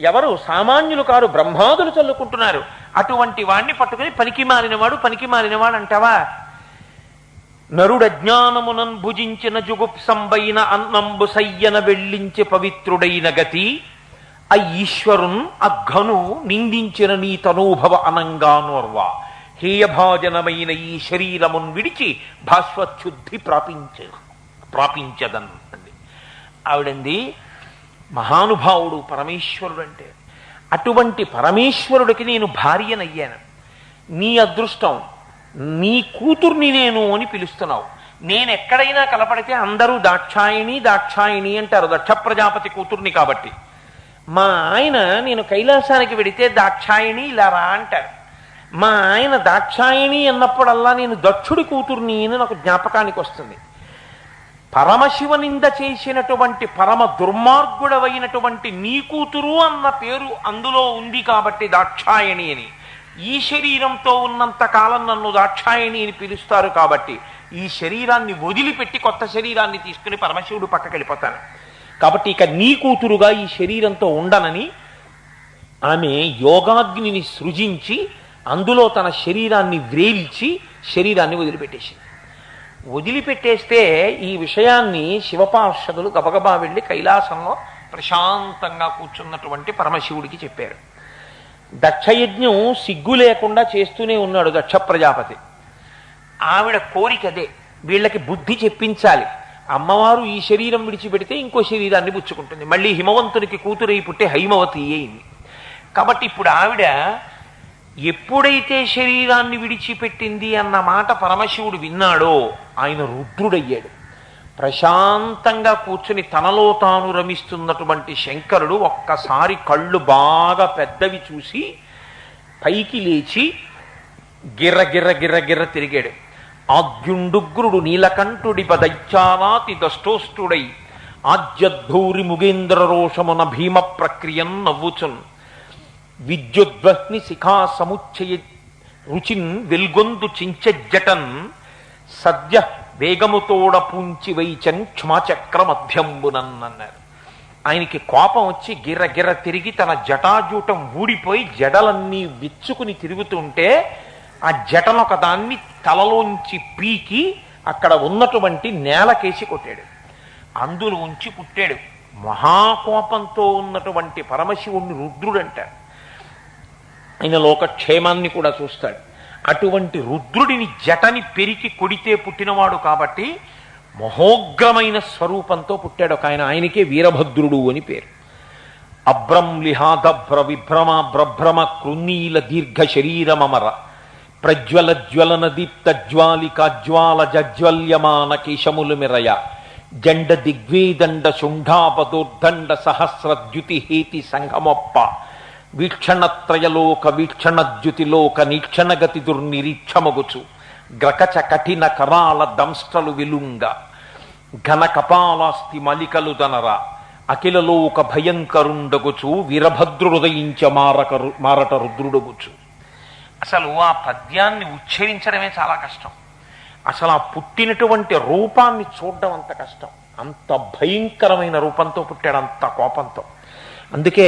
ఎవరు? సామాన్యులు కారు, బ్రహ్మాదులు చల్లుకుంటున్నారు. అటువంటి వాణ్ణి పట్టుకుని పనికి మారినవాడు అంటావా? నరుడజ్ఞానమునన్ భుజించిన జుగుప్సంబైన అన్నంబు సయ్యన వెళ్ళించి పవిత్రుడైన గతి ఆ ఈశ్వరున్ అఘను నిందించిన నీ తనూభవ అనంగానోర్వ హేయభాజనమైన ఈ శరీరమున్ విడిచి భాస్వచ్యుద్ధి ప్రాపించదన్ అంది. ఆవిడంది మహానుభావుడు పరమేశ్వరుడు అంటే. అటువంటి పరమేశ్వరుడికి నేను భార్యనయ్యాను. నీ అదృష్టం, నీ కూతుర్ని నేను అని పిలుస్తున్నావు. నేను ఎక్కడైనా కలపడితే అందరూ దాక్షాయిణి దాక్షాయిణి అంటారు, దక్ష ప్రజాపతి కూతుర్ని కాబట్టి. మా ఆయన నేను కైలాసానికి వెడితే దాక్షాయిణి ఇలా రా అంటారు. మా ఆయన దాక్షాయిణి అన్నప్పుడల్లా నేను దక్షుడి కూతుర్ని అని నాకు జ్ఞాపకానికి వస్తుంది. పరమశివనింద చేసినటువంటి పరమ దుర్మార్గుడవైనటువంటి నీ కూతురు అన్న పేరు అందులో ఉంది కాబట్టి దాక్షాయణి అని. ఈ శరీరంతో ఉన్నంత కాలం నన్ను దాక్షాయణి అని పిలుస్తారు కాబట్టి ఈ శరీరాన్ని వదిలిపెట్టి కొత్త శరీరాన్ని తీసుకుని పరమశివుడు పక్కకి వెళ్ళిపోతాను. కాబట్టి ఇక నీ కూతురుగా ఈ శరీరంతో ఉండనని ఆమె యోగాగ్నిని సృజించి అందులో తన శరీరాన్ని వ్రేల్చి శరీరాన్ని వదిలిపెట్టేస్తే ఈ విషయాన్ని శివపార్షదులు గబగబా వెళ్ళి కైలాసంలో ప్రశాంతంగా కూర్చున్నటువంటి పరమశివుడికి చెప్పారు. దక్షయజ్ఞం సిగ్గు లేకుండా చేస్తూనే ఉన్నాడు దక్ష ప్రజాపతి. ఆవిడ కోరికదే, వీళ్ళకి బుద్ధి చెప్పించాలి. అమ్మవారు ఈ శరీరం విడిచిపెడితే ఇంకో శరీరాన్ని పుచ్చుకుంటుంది. మళ్ళీ హిమవంతునికి కూతురై పుట్టే హైమవతి అయింది. కాబట్టి ఇప్పుడు ఆవిడ ఎప్పుడైతే శరీరాన్ని విడిచిపెట్టింది అన్న మాట పరమశివుడు విన్నాడో ఆయన రుద్రుడయ్యాడు. ప్రశాంతంగా కూర్చుని తనలో తాను రమిస్తున్నటువంటి శంకరుడు ఒక్కసారి కళ్ళు బాగా పెద్దవి చూసి పైకి లేచి గిర్ర గిర్ర గిర్ర గిర్ర తిరిగాడు. ఆద్యుండుగ్రుడు నీలకంఠుడి పదైచానాతి దష్టోష్టుడై ఆద్యద్ధూరి ముగేంద్ర రోషమున భీమ ప్రక్రియన్ నవ్వుచున్ విద్యుద్వహ్ని శిఖా సముచ్చయ రుచిన్ వెల్గొందు చించజటన్ సద్య వేగముతోడ పూంచి వైచన్ క్షమాచక్ర మధ్యంబునన్ అన్నారు. ఆయనకి కోపం వచ్చి గిర్ర గిర్ర తిరిగి తన జటాజూటం ఊడిపోయి జడలన్నీ విచ్చుకుని తిరుగుతుంటే ఆ జటనొక దాన్ని తలలోంచి పీకి అక్కడ ఉన్నటువంటి నేలకేసి కొట్టాడు. అందులో ఉంచి పుట్టాడు. మహాకోపంతో ఉన్నటువంటి పరమశివుణ్ణి రుద్రుడంటారు. ఆయన లోకక్షేమాన్ని కూడా చూస్తాడు. అటువంటి రుద్రుడిని జటని పెరికి కొడితే పుట్టినవాడు కాబట్టి మహోగ్రమైన స్వరూపంతో పుట్టాడు ఒక ఆయన. ఆయనకే వీరభద్రుడు అని పేరు. అభ్రంలిహాదభ్ర విభ్రమ బ్రభ్రమ కృన్నీల దీర్ఘ శరీరమమర ప్రజ్వల జ్వలన దీప్త జ్వాలికాజ్వాల జజ్వల్యమాన కేశములు మిరయ జండ దిగ్వేదండ శుంఠాపదోర్దండ సహస్రద్యుతి హేతి సంగమొప్ప వీక్షణత్రయలోక వీక్షణద్యుతిలోక నీక్షణగతి దుర్నిరీక్షమగుచు గ్రకచ కఠిన కరాల దంష్టలు విలుంగ ఘన కపాలాస్తి మలికలు దనర అఖిలలోక భయంకరుండగుచు వీరభద్రుదయించ మారట రుద్రుడగుచు. అసలు ఆ పద్యాన్ని ఉచ్చరించడమే చాలా కష్టం. అసలు ఆ పుట్టినటువంటి రూపాన్ని చూడడం అంత కష్టం. అంత భయంకరమైన రూపంతో పుట్టాడు, అంత కోపంతో. అందుకే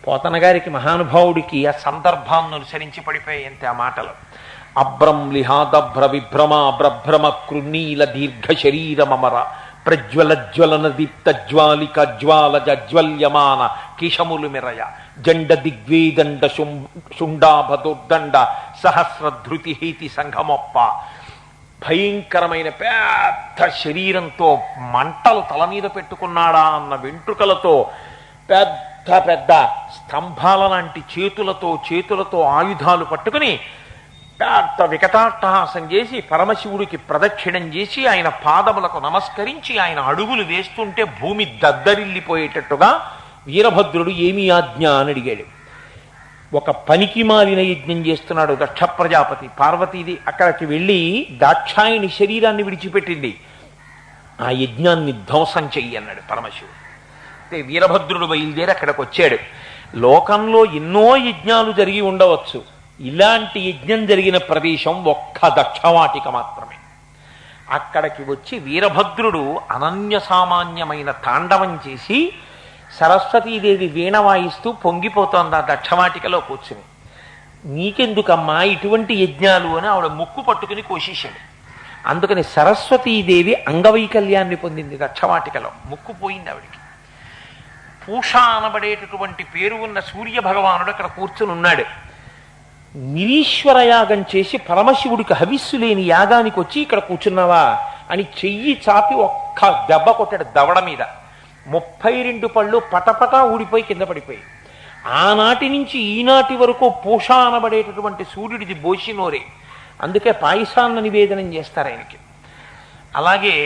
పోతన గారికి మహానుభావుడికి ఆ సందర్భాన్ని అనుసరించి పడిపోయాయి అంతే ఆ మాటలు. అభ్రంలిహాదభ్ర విభ్రమ బ్రభ్రమ కృన్నీల దీర్ఘ శరీరమమర ప్రజ్వల జ్వలన దీప్త జ్వాలిక జ్వాల జజ్వల్యమాన కేశములు మిరయ జండ దిగ్వేదండ శుండాభదోర్దండ సహస్రధృతి హేతి సంఘమొప్ప. భయంకరమైన పెద్ద శరీరంతో మంటలు తల మీద పెట్టుకున్నాడా అన్న వెంట్రుకలతో పెద్ద పెద్ద స్తంభాల లాంటి చేతులతో ఆయుధాలు పట్టుకుని పెద్ద వికటాట్టహాసం చేసి పరమశివుడికి ప్రదక్షిణం చేసి ఆయన పాదములకు నమస్కరించి ఆయన అడుగులు వేస్తుంటే భూమి దద్దరిల్లిపోయేటట్టుగా వీరభద్రుడు ఏమి ఆజ్ఞ అని అడిగాడు. ఒక పనికి మాలిన యజ్ఞం చేస్తున్నాడు దక్ష ప్రజాపతి. పార్వతీది అక్కడికి వెళ్ళి దాక్షాయిని శరీరాన్ని విడిచిపెట్టింది. ఆ యజ్ఞాన్ని ధ్వంసం చెయ్యి అన్నాడు పరమశివుడు. అయితే వీరభద్రుడు బయలుదేరి అక్కడికి వచ్చాడు. లోకంలో ఎన్నో యజ్ఞాలు జరిగి ఉండవచ్చు, ఇలాంటి యజ్ఞం జరిగిన ప్రదేశం ఒక్క దక్షవాటిక మాత్రమే. అక్కడికి వచ్చి వీరభద్రుడు అనన్య సామాన్యమైన తాండవం చేసి సరస్వతీదేవి వీణ వాయిస్తూ పొంగిపోతోంది ఆ దక్షవాటికలో కూర్చుని. నీకెందుకమ్మా ఇటువంటి యజ్ఞాలు అని ఆవిడ ముక్కు పట్టుకుని కోసేశాడు. అందుకని సరస్వతీదేవి అంగవైకల్యాన్ని పొందింది దక్షవాటికలో, ముక్కు పోయింది ఆవిడికి. పూష అనబడేటటువంటి పేరు ఉన్న సూర్య భగవానుడు అక్కడ కూర్చుని ఉన్నాడు. నిరీశ్వర యాగం చేసి పరమశివుడికి హవిస్సు లేని యాగానికి వచ్చి ఇక్కడ కూర్చున్నావా అని చెయ్యి చాపి ఒక్క దెబ్బ కొట్టాడు దవడ మీద. 32 పళ్ళు పటపటా ఊడిపోయి కింద పడిపోయి. ఆనాటి నుంచి ఈనాటి వరకు పూష అనబడేటటువంటి సూర్యుడిది బోసినోరే. అందుకే పాయసాన్న నివేదనం చేస్తారు ఆయనకి. అలాగే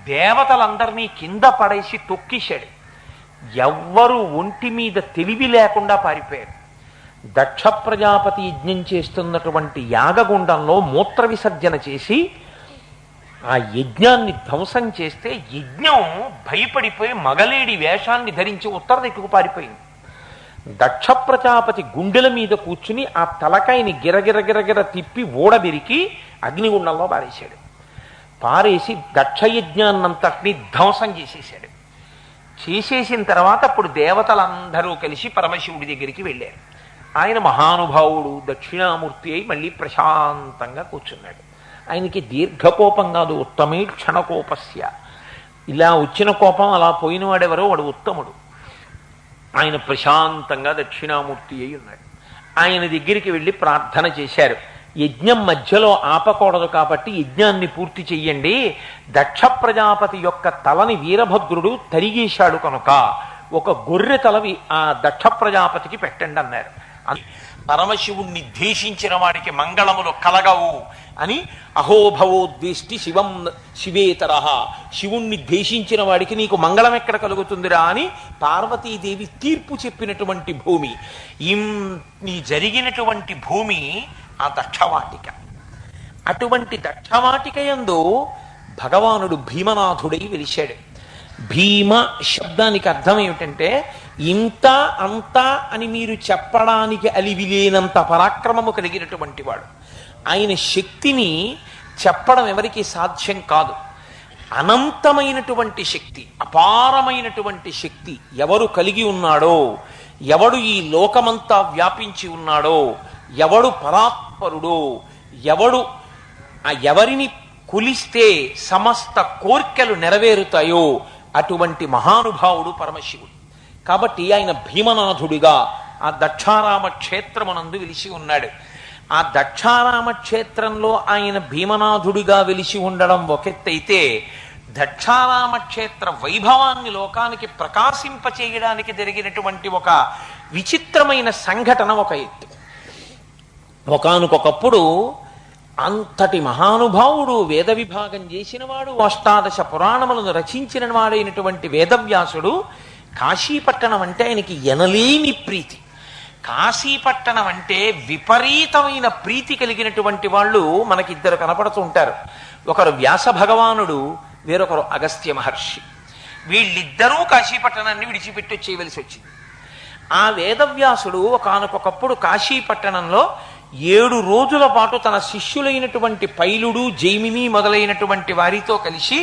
దేవతలందరినీ కింద పడేసి తొక్కిశాడు. ఎవ్వరూ ఒంటి మీద తెలివి లేకుండా పారిపోయారు. దక్ష ప్రజాపతి యజ్ఞం చేస్తున్నటువంటి యాగగుండంలో మూత్ర విసర్జన చేసి ఆ యజ్ఞాన్ని ధ్వంసం చేస్తే యజ్ఞం భయపడిపోయి మగలేడి వేషాన్ని ధరించి ఉత్తర దిక్కుకు పారిపోయింది. దక్ష ప్రజాపతి గుండెల మీద కూర్చుని ఆ తలకాయని గిరగిర తిప్పి ఊడబెరికి అగ్నిగుండంలో పారేశాడు. పారేసి దక్షయజ్ఞాన్నంతటినీ ధ్వంసం చేసేశాడు. చేసేసిన తర్వాత అప్పుడు దేవతలందరూ కలిసి పరమశివుడి దగ్గరికి వెళ్ళారు. ఆయన మహానుభావుడు దక్షిణామూర్తి అయి మళ్ళీ ప్రశాంతంగా కూర్చున్నాడు. ఆయనకి దీర్ఘకోపం కాదు, ఉత్తమే క్షణకోపస్య. ఇలా వచ్చిన కోపం అలా పోయినవాడెవరో వాడు ఉత్తముడు. ఆయన ప్రశాంతంగా దక్షిణామూర్తి అయి ఉన్నాడు. ఆయన దగ్గరికి వెళ్ళి ప్రార్థన చేశారు. యజ్ఞం మధ్యలో ఆపకూడదు కాబట్టి యజ్ఞాన్ని పూర్తి చెయ్యండి. దక్ష ప్రజాపతి యొక్క తలని వీరభద్రుడు తరిగేశాడు కనుక ఒక గొర్రె తలవి ఆ దక్ష ప్రజాపతికి పెట్టండి అన్నారు. పరమశివుణ్ణి ద్వేషించిన వాడికి మంగళములు కలగవు అని అహోభవోద్వేష్టి శివం శివేతర, శివుణ్ణి ద్వేషించిన వాడికి నీకు మంగళం ఎక్కడ కలుగుతుందిరా అని పార్వతీదేవి తీర్పు చెప్పినటువంటి భూమి. ఈ జరిగినటువంటి భూమి ఆ దక్షవాటిక. అటువంటి దక్షవాటిక యందు భగవానుడు భీమనాథుడై వెలిశాడు. భీమ శబ్దానికి అర్థం ఏమిటంటే ఇంత అంత అని మీరు చెప్పడానికి అలివి లేనంత పరాక్రమము కలిగినటువంటి వాడు. ఆయన శక్తిని చెప్పడం ఎవరికి సాధ్యం కాదు. అనంతమైనటువంటి శక్తి, అపారమైనటువంటి శక్తి ఎవరు కలిగి ఉన్నాడో, ఎవడు ఈ లోకమంతా వ్యాపించి ఉన్నాడో, ఎవడు పరాత్పరుడో, ఎవరిని కొలిస్తే సమస్త కోర్కెలు నెరవేరుతాయో అటువంటి మహానుభావుడు పరమశివుడు. కాబట్టి ఆయన భీమనాథుడిగా ఆ దక్షారామ క్షేత్రమునందు వెలిసి ఉన్నాడు. ఆ దక్షారామ క్షేత్రంలో ఆయన భీమనాథుడిగా వెలిసి ఉండడం ఒకెత్తైతే, దక్షారామ క్షేత్ర వైభవాన్ని లోకానికి ప్రకాశింపచేయడానికి జరిగినటువంటి ఒక విచిత్రమైన సంఘటన ఒక ఎత్తు. ఒకానొకప్పుడు అంతటి మహానుభావుడు, వేద విభాగం చేసినవాడు, అష్టాదశ పురాణములను రచించిన వాడైనటువంటి వేదవ్యాసుడు కాశీపట్టణం అంటే ఆయనకి ఎనలేని ప్రీతి. కాశీపట్టణం అంటే విపరీతమైన ప్రీతి కలిగినటువంటి వాళ్ళు మనకిద్దరు కనపడుతూ ఉంటారు. ఒకరు వ్యాస భగవానుడు, వేరొకరు అగస్త్య మహర్షి. వీళ్ళిద్దరూ కాశీపట్టణాన్ని విడిచిపెట్టి వచ్చేయవలసి వచ్చింది. ఆ వేదవ్యాసుడు ఒకానొకప్పుడు కాశీపట్టణంలో 7 రోజుల పాటు తన శిష్యులైనటువంటి పైలుడు, జైమిని మొదలైనటువంటి వారితో కలిసి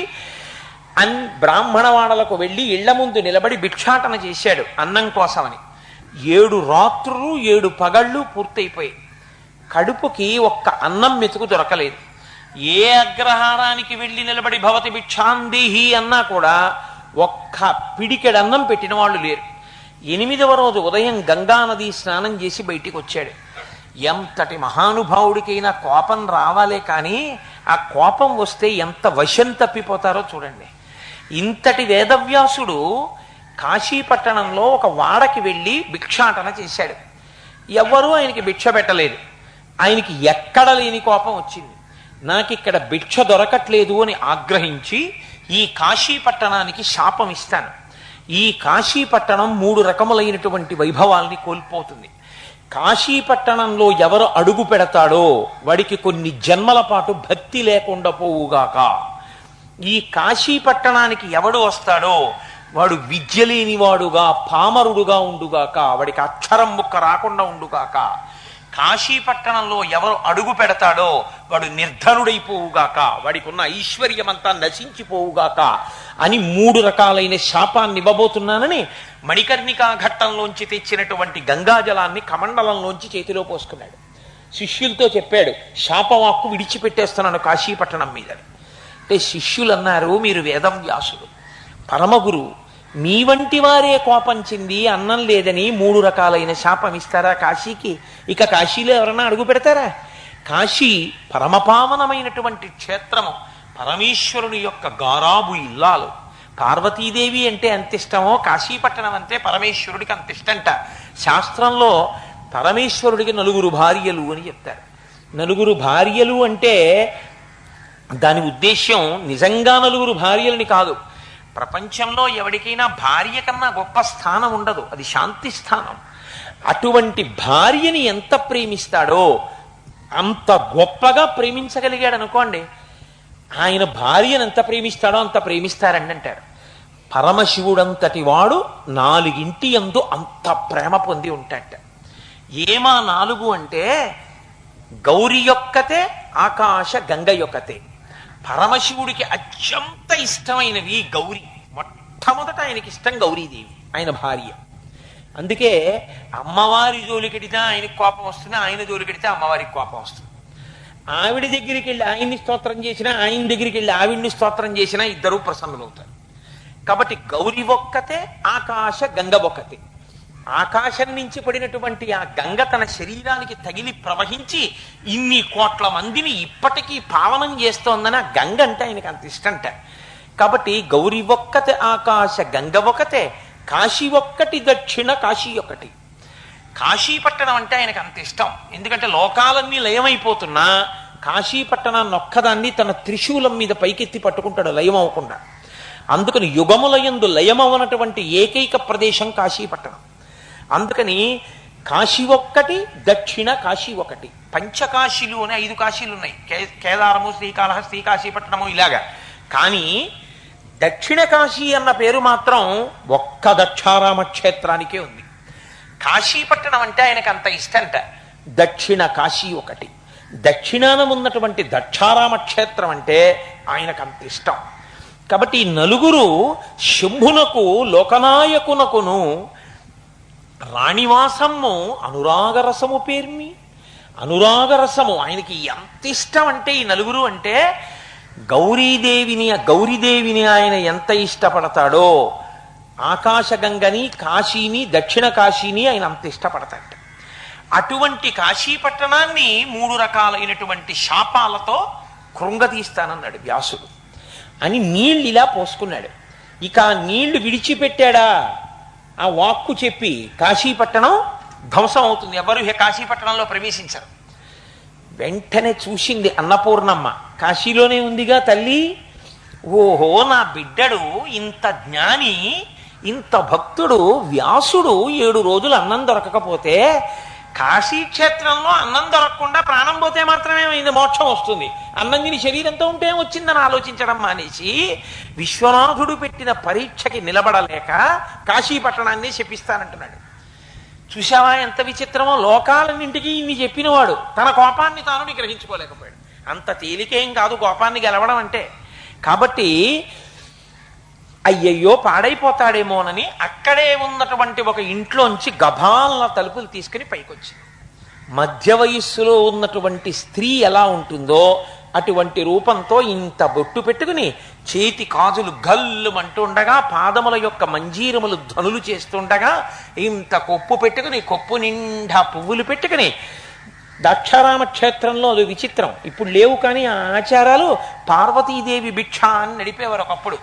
బ్రాహ్మణవాడలకు వెళ్ళి ఇళ్ల ముందు నిలబడి భిక్షాటన చేశాడు అన్నం కోసమని. 7 రాత్రులు 7 పగళ్ళు పూర్తయిపోయాయి. కడుపుకి ఒక్క అన్నం మెతుకు దొరకలేదు. ఏ అగ్రహారానికి వెళ్ళి నిలబడి భవతి భిక్షాందేహి అన్నా కూడా ఒక్క పిడికెడన్నం పెట్టిన వాళ్ళు లేరు. 8వ రోజు ఉదయం గంగానది స్నానం చేసి బయటికి వచ్చాడు. ఎంతటి మహానుభావుడికైనా కోపం రావాలే కానీ ఆ కోపం వస్తే ఎంత వశం తప్పిపోతారో చూడండి. ఇంతటి వేదవ్యాసుడు కాశీపట్టణంలో ఒక వాడకి వెళ్ళి భిక్షాటన చేశాడు. ఎవ్వరూ ఆయనకి భిక్ష పెట్టలేదు. ఆయనకి ఎక్కడ లేని కోపం వచ్చింది. నాకిక్కడ భిక్ష దొరకట్లేదు అని ఆగ్రహించి ఈ కాశీపట్టణానికి శాపం ఇస్తాను. ఈ కాశీపట్టణం 3 రకములైనటువంటి వైభవాల్ని కోల్పోతుంది. కాశీపట్టణంలో ఎవరు అడుగు పెడతాడో వాడికి కొన్ని జన్మల పాటు భక్తి లేకుండా పోవుగాక. ఈ కాశీపట్టణానికి ఎవడు వస్తాడో వాడు విద్య లేనివాడుగా, పామరుడుగా ఉండుగాక. వాడికి అక్షరం ముక్క రాకుండా ఉండుగాక. కాశీపట్టణంలో ఎవరు అడుగు పెడతాడో వాడు నిర్ధనుడైపోవుగాక, వాడికి ఉన్న ఐశ్వర్యమంతా నశించిపోవుగాక అని 3 రకాలైన శాపాన్ని ఇవ్వబోతున్నానని మణికర్ణికా ఘట్టంలోంచి తెచ్చినటువంటి గంగాజలాన్ని కమండలంలోంచి చేతిలో పోసుకున్నాడు. శిష్యులతో చెప్పాడు, శాపవాక్కు విడిచిపెట్టేస్తున్నాను కాశీపట్టణం మీదని. అంటే శిష్యులు అన్నారు, మీరు వేదవ్యాసుడు, పరమగురు, మీ వంటి వారే కోపం చెంది అన్నం లేదని 3 రకాలైన శాపం ఇస్తారా కాశీకి? ఇక కాశీలో ఎవరన్నా అడుగు పెడతారా? కాశీ పరమపావనమైనటువంటి క్షేత్రము, పరమేశ్వరుని యొక్క గారాబు ఇల్లాలు. పార్వతీదేవి అంటే అంత ఇష్టమో కాశీపట్టణం అంటే పరమేశ్వరుడికి అంత ఇష్టంట. శాస్త్రంలో పరమేశ్వరుడికి 4 భార్యలు అని చెప్తారు. 4 భార్యలు అంటే దాని ఉద్దేశ్యం నిజంగా 4 భార్యలని కాదు. ప్రపంచంలో ఎవరికైనా భార్య కన్నా గొప్ప స్థానం ఉండదు, అది శాంతి స్థానం. అటువంటి భార్యని ఎంత ప్రేమిస్తాడో అంత గొప్పగా ప్రేమించగలిగాడు అనుకోండి. ఆయన భార్యను ఎంత ప్రేమిస్తాడో అంత ప్రేమిస్తారండి అంటారు. పరమశివుడంతటి వాడు 4 యందు అంత ప్రేమ పొంది ఉంటాడట. ఏమా 4 అంటే గౌరి యొక్కతే, ఆకాశ గంగ యొక్కతే. పరమశివుడికి అత్యంత ఇష్టమైనవి గౌరీ. మొట్టమొదట ఆయనకి ఇష్టం గౌరీదేవి, ఆయన భార్య. అందుకే అమ్మవారి జోలికెడితే ఆయనకి కోపం వస్తుంది, ఆయన జోలికెడితే అమ్మవారికి కోపం వస్తుంది. ఆవిడ దగ్గరికి వెళ్ళి ఆయన్ని స్తోత్రం చేసినా, ఆయన దగ్గరికి వెళ్ళి ఆవిడ్ని స్తోత్రం చేసినా ఇద్దరూ ప్రసన్నులవుతారు. కాబట్టి గౌరీ ఒక్కతే, ఆకాశ గంగ ఒక్కతే. ఆకాశం నుంచి పడినటువంటి ఆ గంగ తన శరీరానికి తగిలి ప్రవహించి ఇన్ని కోట్ల మందిని ఇప్పటికీ పావనం చేస్తోందని ఆ గంగ అంటే ఆయనకి అంత ఇష్టంట. కాబట్టి గౌరీ ఒక్కతే, ఆకాశ గంగ ఒకతే, కాశీ ఒక్కటి, దక్షిణ కాశీ ఒకటి. కాశీపట్టణం అంటే ఆయనకు అంత ఇష్టం. ఎందుకంటే లోకాలన్నీ లయమైపోతున్నా కాశీపట్టణాన్ని ఒక్కదాన్ని తన త్రిశూలం మీద పైకెత్తి పట్టుకుంటాడు లయం అవ్వకుండా. అందుకని యుగములయందు లయమవనటువంటి ఏకైక ప్రదేశం కాశీపట్టణం. అందుకని కాశీ ఒక్కటి, దక్షిణ కాశీ ఒకటి. పంచకాశీలు అని 5 కాశీలు ఉన్నాయి, కేదారము, శ్రీకాళహస్తి, కాశీపట్టణము ఇలాగా. కానీ దక్షిణ కాశీ అన్న పేరు మాత్రం ఒక్క దక్షారామ క్షేత్రానికే ఉంది. కాశీపట్టణం అంటే ఆయనకు అంత ఇష్టంట. దక్షిణ కాశీ ఒకటి, దక్షిణాన ఉన్నటువంటి దక్షారామ క్షేత్రం అంటే ఆయనకు అంత ఇష్టం. కాబట్టి ఈ 4 శంభునకు లోకనాయకునకును రాణివాసము అనురాగరసము పేర్మి. అనురాగరసము ఆయనకి ఎంత ఇష్టం అంటే ఈ 4 అంటే గౌరీదేవిని ఆయన ఎంత ఇష్టపడతాడో ఆకాశగంగని, కాశీని, దక్షిణ కాశీని ఆయన అంత ఇష్టపడతాడు. అటువంటి కాశీపట్టణాన్ని 3 రకాలైనటువంటి శాపాలతో కృంగతీస్తానన్నాడు వ్యాసుడు అని నీళ్ళు ఇలా పోసుకున్నాడు. ఇక ఆ నీళ్లు విడిచిపెట్టాడా, ఆ వాక్కు చెప్పి కాశీపట్టణం ధ్వంసం అవుతుంది, ఎవరు కాశీపట్టణంలో ప్రవేశించరు. వెంటనే చూసింది అన్నపూర్ణమ్మ, కాశీలోనే ఉందిగా తల్లి, ఓహో నా బిడ్డడు ఇంత జ్ఞాని, ఇంత భక్తుడు వ్యాసుడు 7 రోజులు అన్నం దొరకకపోతే కాశీక్షేత్రంలో అన్నం దొరకకుండా ప్రాణం పోతే మాత్రమే ఇది మోక్షం వస్తుంది, అన్నం తిని శరీరంతో ఉంటే వచ్చిందని ఆలోచించడం మానేసి విశ్వనాథుడు పెట్టిన పరీక్షకి నిలబడలేక కాశీపట్టణాన్ని శపిస్తానంటున్నాడు. చూశావా ఎంత విచిత్రమో, లోకాలన్నింటికీ ఇన్ని చెప్పినవాడు తన కోపాన్ని తాను నిగ్రహించుకోలేకపోయాడు. అంత తేలికేం కాదు కోపాన్ని గెలవడం అంటే. కాబట్టి అయ్యయ్యో పాడైపోతాడేమోనని అక్కడే ఉన్నటువంటి ఒక ఇంట్లోంచి గభాలన తలుపులు తీసుకుని పైకొచ్చి, మధ్య వయస్సులో ఉన్నటువంటి స్త్రీ ఎలా ఉంటుందో అటువంటి రూపంతో ఇంత బొట్టు పెట్టుకుని చేతి కాజులు గల్లుమంటూ ఉండగా, పాదముల యొక్క మంజీరములు ధ్వనులు చేస్తుండగా, ఇంత కొప్పు పెట్టుకుని, కొప్పు నిండా పువ్వులు పెట్టుకుని, దక్షారామ క్షేత్రంలో అది విచిత్రం, ఇప్పుడు లేవు కానీ ఆ ఆచారాలు పార్వతీదేవి భిక్ష అని నడిపేవారు ఒకప్పుడు.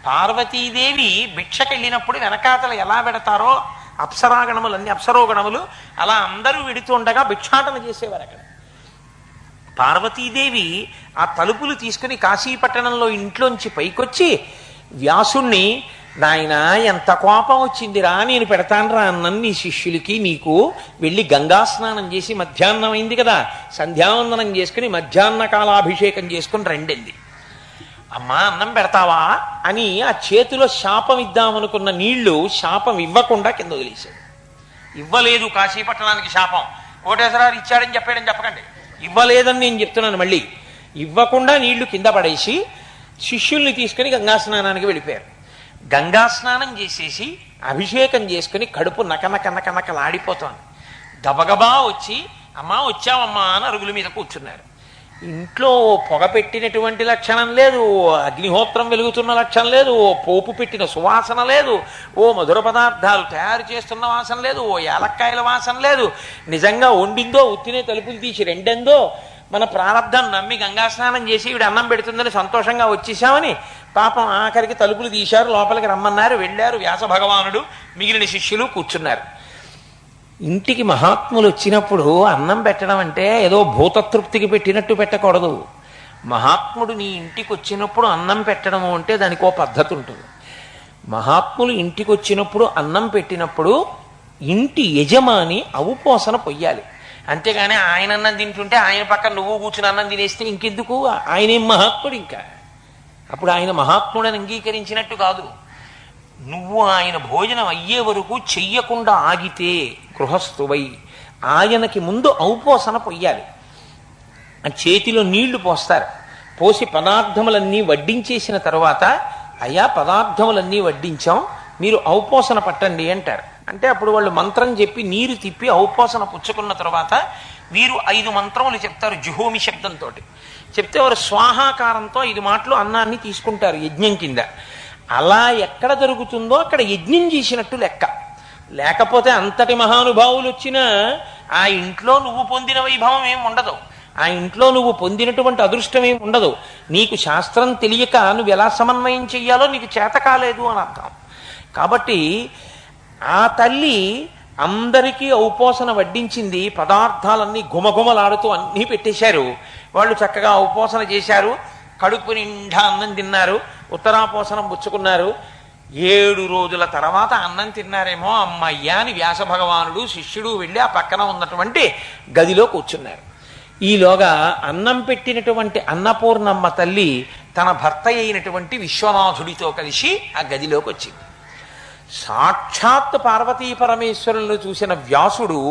పార్వతీదేవి భిక్షకెళ్ళినప్పుడు వెనకాతలు ఎలా పెడతారో అప్సరాగణములన్నీ, అప్సరోగణములు అలా అందరూ వెడుతుండగా భిక్షాటన చేసేవారు అక్కడ. పార్వతీదేవి ఆ తలుపులు తీసుకుని కాశీపట్టణంలో ఇంట్లోంచి పైకొచ్చి వ్యాసుణ్ణి, నాయన ఎంత కోపం వచ్చిందిరా, నేను పెడతానురా అన్నం నీ శిష్యులకి, నీకు వెళ్ళి గంగా స్నానం చేసి మధ్యాహ్నం అయింది కదా, సంధ్యావందనం చేసుకుని మధ్యాహ్న కాలాభిషేకం చేసుకుని రెండెంది. అమ్మా అన్నం పెడతావా అని ఆ చేతిలో శాపం ఇద్దామనుకున్న నీళ్లు శాపం ఇవ్వకుండా కింద వదిలేశాడు. ఇవ్వలేదు కాశీపట్టణానికి శాపం. కోటేశ్వరరావు ఇచ్చాడని చెప్పాడని చెప్పకండి. ఇవ్వలేదని నేను చెప్తున్నాను. మళ్ళీ ఇవ్వకుండా నీళ్లు కింద పడేసి శిష్యుల్ని తీసుకుని గంగా స్నానానికి వెళ్ళిపోయారు. గంగా స్నానం చేసేసి అభిషేకం చేసుకుని కడుపు నకనకనకనకలాడిపోతోంది. గబగబా వచ్చి అమ్మా వచ్చావమ్మా అని అరుగుల మీద కూర్చున్నారు. ఇంట్లో పొగ పెట్టినటువంటి లక్షణం లేదు, అగ్నిహోత్రం వెలుగుతున్న లక్షణం లేదు, ఓ పోపు పెట్టిన సువాసన లేదు, ఓ మధుర పదార్థాలు తయారు చేస్తున్న వాసన లేదు, ఓ యాలక్కాయల వాసన లేదు. నిజంగా వండిందో ఉత్తినే తలుపులు తీసి రెండెందో మన ప్రారంధం నమ్మి గంగా స్నానం చేసి ఈవిడ అన్నం పెడుతుందని సంతోషంగా వచ్చేసామని పాపం ఆఖరికి తలుపులు తీశారు, లోపలికి రమ్మన్నారు, వెళ్ళారు. వ్యాస భగవానుడు మిగిలిన శిష్యులు కూర్చున్నారు. ఇంటికి మహాత్ములు వచ్చినప్పుడు అన్నం పెట్టడం అంటే ఏదో భూతతృప్తికి పెట్టినట్టు పెట్టకూడదు. మహాత్ముడు నీ ఇంటికి వచ్చినప్పుడు అన్నం పెట్టడము అంటే దానికి ఓ పద్ధతి ఉంటుంది. మహాత్ములు ఇంటికి వచ్చినప్పుడు అన్నం పెట్టినప్పుడు ఇంటి యజమాని అవుపోసన పొయ్యాలి. అంతేగాని ఆయన అన్నం తింటుంటే ఆయన పక్కన నువ్వు కూర్చుని అన్నం తినేస్తే ఇంకెందుకు? ఆయనేం మహాత్ముడు? ఇంకా అప్పుడు ఆయన మహాత్ముడని అంగీకరించినట్టు కాదు. నువ్వు ఆయన భోజనం అయ్యే వరకు చెయ్యకుండా ఆగితే గృహస్థువై ఆయనకి ముందు ఔపోసన పొయ్యాలి. ఆ చేతిలో నీళ్లు పోస్తారు. పోసి పదార్థములన్నీ వడ్డించేసిన తర్వాత అయా పదార్థములన్నీ వడ్డించాం, మీరు ఔపోసన పట్టండి అంటారు. అంటే అప్పుడు వాళ్ళు మంత్రం చెప్పి నీరు తిప్పి ఔపోసన పుచ్చుకున్న తర్వాత వీరు 5 మంత్రములు చెప్తారు. జుహోమి శబ్దంతో చెప్తే వారు స్వాహాకారంతో 5 మాటలు అన్నాన్ని తీసుకుంటారు యజ్ఞం కింద. అలా ఎక్కడ జరుగుతుందో అక్కడ యజ్ఞం చేసినట్టు లెక్క. లేకపోతే అంతటి మహానుభావులు వచ్చినా ఆ ఇంట్లో నువ్వు పొందిన వైభవం ఏమి ఉండదు, ఆ ఇంట్లో నువ్వు పొందినటువంటి అదృష్టం ఏమి ఉండదు. నీకు శాస్త్రం తెలియక నువ్వు ఎలా సమన్వయం చెయ్యాలో నీకు చేత కాలేదు అని అర్థం. కాబట్టి ఆ తల్లి అందరికీ ఔపోసన వడ్డించింది. పదార్థాలన్నీ గుమగుమలాడుతూ అన్నీ పెట్టేశారు. వాళ్ళు చక్కగా ఔపోసన చేశారు. కడుపు నిండా అన్నం తిన్నారు, ఉత్తరాపోసనం పుచ్చుకున్నారు. 7 రోజుల తర్వాత అన్నం తిన్నారేమో అమ్మయ్యా అని వ్యాస భగవానుడు శిష్యుడు వెళ్ళి ఆ పక్కన ఉన్నటువంటి గదిలో కూర్చున్నారు. ఈలోగా అన్నం పెట్టినటువంటి అన్నపూర్ణమ్మ తల్లి తన భర్త అయినటువంటి విశ్వనాథుడితో కలిసి ఆ గదిలోకి వచ్చింది. సాక్షాత్ పార్వతీ పరమేశ్వరులను చూసిన వ్యాసుడు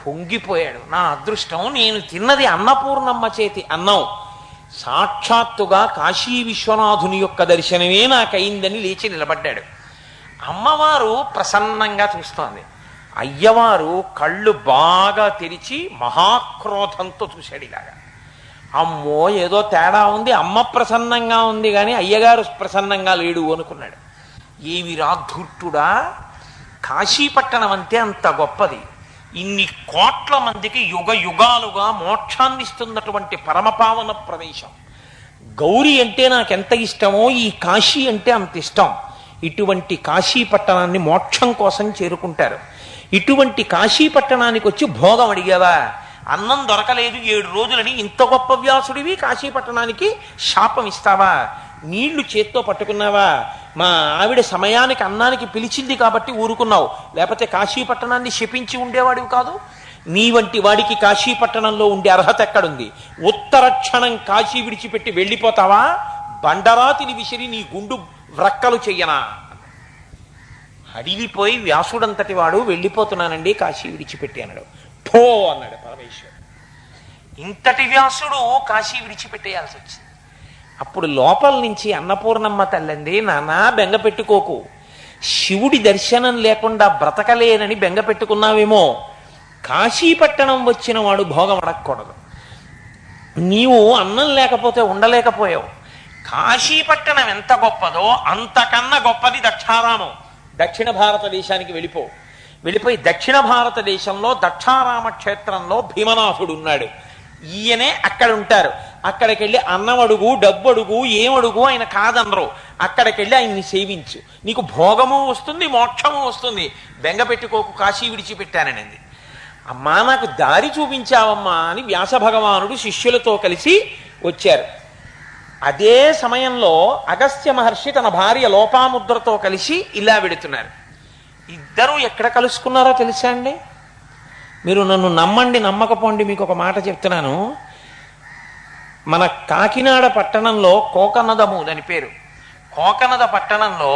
పొంగిపోయాడు. నా అదృష్టం, నేను తిన్నది అన్నపూర్ణమ్మ చేతి అన్నం, సాక్షాత్తుగా కాశీ విశ్వనాథుని యొక్క దర్శనమే నాకయిందని లేచి నిలబడ్డాడు. అమ్మవారు ప్రసన్నంగా చూస్తోంది. అయ్యవారు కళ్ళు బాగా తెరిచి మహాక్రోధంతో చూశాడు. ఇలాగా అమ్మో ఏదో తేడా ఉంది, అమ్మ ప్రసన్నంగా ఉంది కానీ అయ్యగారు ప్రసన్నంగా లేడు అనుకున్నాడు. ఏమి రాధూర్తుడా, కాశీపట్టణం అంటే అంత గొప్పది, ఇన్ని కోట్ల మందికి యుగ యుగాలుగా మోక్షాన్ని ఇస్తున్నటువంటి పరమపావన ప్రదేశం. గౌరీ అంటే నాకెంత ఇష్టమో ఈ కాశీ అంటే అంత ఇష్టం. ఇటువంటి కాశీ పట్టణాన్ని మోక్షం కోసం చేరుకుంటారు. ఇటువంటి కాశీ పట్టణానికి వచ్చి భోగం అడిగావా, అన్నం దొరకలేదు 7 రోజులని, ఇంత గొప్ప వ్యాసుడివి కాశీ పట్టణానికి శాపం ఇస్తావా? నీళ్లు చేత్తో పట్టుకున్నావా? మా ఆవిడ సమయానికి అన్నానికి పిలిచింది కాబట్టి ఊరుకున్నావు, లేకపోతే కాశీ పట్టణాన్ని శపించి ఉండేవాడివి కాదు. నీ వంటి వాడికి కాశీ పట్టణంలో ఉండే అర్హత ఎక్కడుంది? ఉత్తర క్షణం కాశీ విడిచిపెట్టి వెళ్ళిపోతావా? బండరాతిని విసిరి నీ గుండు వ్రక్కలు చెయ్యనా? అడిగిపోయి వ్యాసుడంతటి వాడు వెళ్ళిపోతున్నానండి కాశీ విడిచిపెట్టి అన్నాడు. పో అన్నాడు పరమేశ్వరుడు. ఇంతటి వ్యాసుడు కాశీ విడిచిపెట్టేయాల్సి వచ్చింది. అప్పుడు లోపల నుంచి అన్నపూర్ణమ్మ తల్లండి, నానా బెంగ పెట్టుకోకు, శివుడి దర్శనం లేకుండా బ్రతకలేనని బెంగ పెట్టుకున్నావేమో. కాశీపట్టణం వచ్చిన వాడు భోగం అడగకూడదు. నీవు అన్నం లేకపోతే ఉండలేకపోయావు. కాశీపట్టణం ఎంత గొప్పదో అంతకన్నా గొప్పది దక్షారామం. దక్షిణ భారతదేశానికి వెళ్ళిపోయి దక్షిణ భారతదేశంలో దక్షారామ క్షేత్రంలో భీమనాథుడు ఉన్నాడు. ఈయనే అక్కడ ఉంటారు. అక్కడికి వెళ్ళి అన్నం అడుగు, డబ్బు అడుగు, ఏమడుగు, ఆయన కాదనరు. అక్కడికి వెళ్ళి ఆయన్ని సేవించు, నీకు భోగము వస్తుంది, మోక్షము వస్తుంది. బెంగ పెట్టుకోకు, కాశీ విడిచిపెట్టాననింది. అమ్మా నాకు దారి చూపించావమ్మా అని వ్యాస భగవానుడు శిష్యులతో కలిసి వచ్చారు. అదే సమయంలో అగస్త్య మహర్షి తన భార్య లోపాముద్రతో కలిసి ఇలా వెడుతున్నారు. ఇద్దరూ ఎక్కడ కలుసుకున్నారో తెలుసా అండి? మీరు నన్ను నమ్మండి నమ్మకపోండి, మీకు ఒక మాట చెప్తున్నాను. మన కాకినాడ పట్టణంలో కోకనదము అని పేరు. కోకనద పట్టణంలో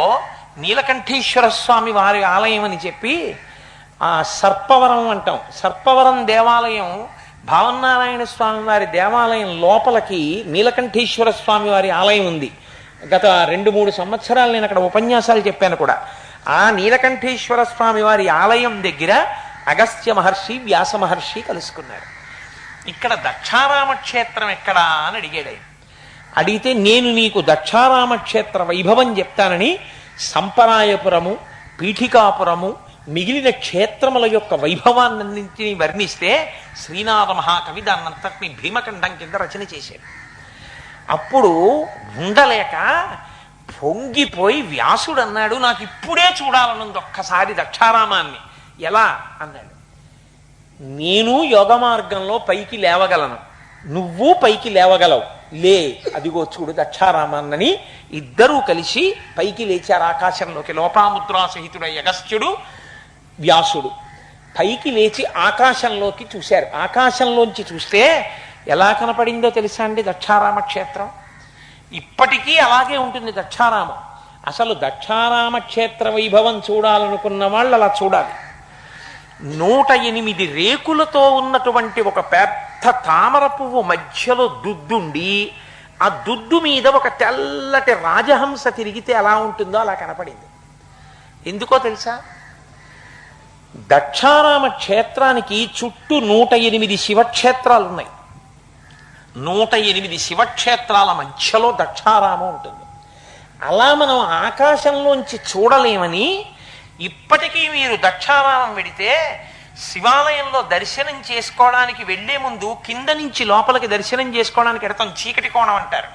నీలకంఠేశ్వర స్వామి వారి ఆలయం అని చెప్పి ఆ సర్పవరం అంటాం. సర్పవరం దేవాలయం భావనారాయణ స్వామి వారి దేవాలయం లోపలికి నీలకంఠేశ్వర స్వామి వారి ఆలయం ఉంది. గత 2-3 సంవత్సరాలు నేను అక్కడ ఉపన్యాసాలు చెప్పాను కూడా. ఆ నీలకంఠేశ్వర స్వామి వారి ఆలయం దగ్గర అగస్త్య మహర్షి, వ్యాస మహర్షి కలుసుకున్నారు. ఇక్కడ దక్షారామ క్షేత్రం ఎక్కడా అని అడిగాడు ఆయన. అడిగితే నేను నీకు దక్షారామ క్షేత్ర వైభవం చెప్తానని సంపరాయపురము, పీఠికాపురము, మిగిలిన క్షేత్రముల యొక్క వైభవాన్నింటినీ వర్ణిస్తే శ్రీనాథ మహాకవి దాన్నంతటిని భీమఖండం కింద రచన చేశాడు. అప్పుడు ఉండలేక పొంగిపోయి వ్యాసుడు అన్నాడు, నాకు ఇప్పుడే చూడాలనుంది ఒక్కసారి దక్షారామాన్ని. ఎలా అన్నాడు. నేను యోగ మార్గంలో పైకి లేవగలను, నువ్వు పైకి లేవగలవు, లే అదిగో చూడు దక్షారామాన్నని ఇద్దరూ కలిసి పైకి లేచారు ఆకాశంలోకి. లోపాముద్రా సహితుడై అగస్త్యుడు, వ్యాసుడు పైకి లేచి ఆకాశంలోకి చూశారు. ఆకాశంలోంచి చూస్తే ఎలా కనపడిందో తెలుసా అండి దక్షారామ క్షేత్రం? ఇప్పటికీ అలాగే ఉంటుంది దక్షారామం. అసలు దక్షారామ క్షేత్ర వైభవం చూడాలనుకున్న వాళ్ళు అలా చూడాలి. 108 రేకులతో ఉన్నటువంటి ఒక పెద్ద తామర పువ్వు మధ్యలో దుద్దుండి, ఆ దుద్దు మీద ఒక తెల్లటి రాజహంస తిరిగితే ఎలా ఉంటుందో అలా కనపడింది. ఎందుకో తెలుసా? దక్షారామ క్షేత్రానికి చుట్టూ 108 శివక్షేత్రాలు ఉన్నాయి. 108 శివక్షేత్రాల మధ్యలో దక్షారామం ఉంటుంది. అలా మనం ఆకాశంలోంచి చూడలేమని ఇప్పటికీ మీరు దక్షారామం వెడితే శివాలయంలో దర్శనం చేసుకోవడానికి వెళ్లే ముందు కింద నుంచి లోపలికి దర్శనం చేసుకోవడానికి ఎడతాం, చీకటి కోణం అంటారు.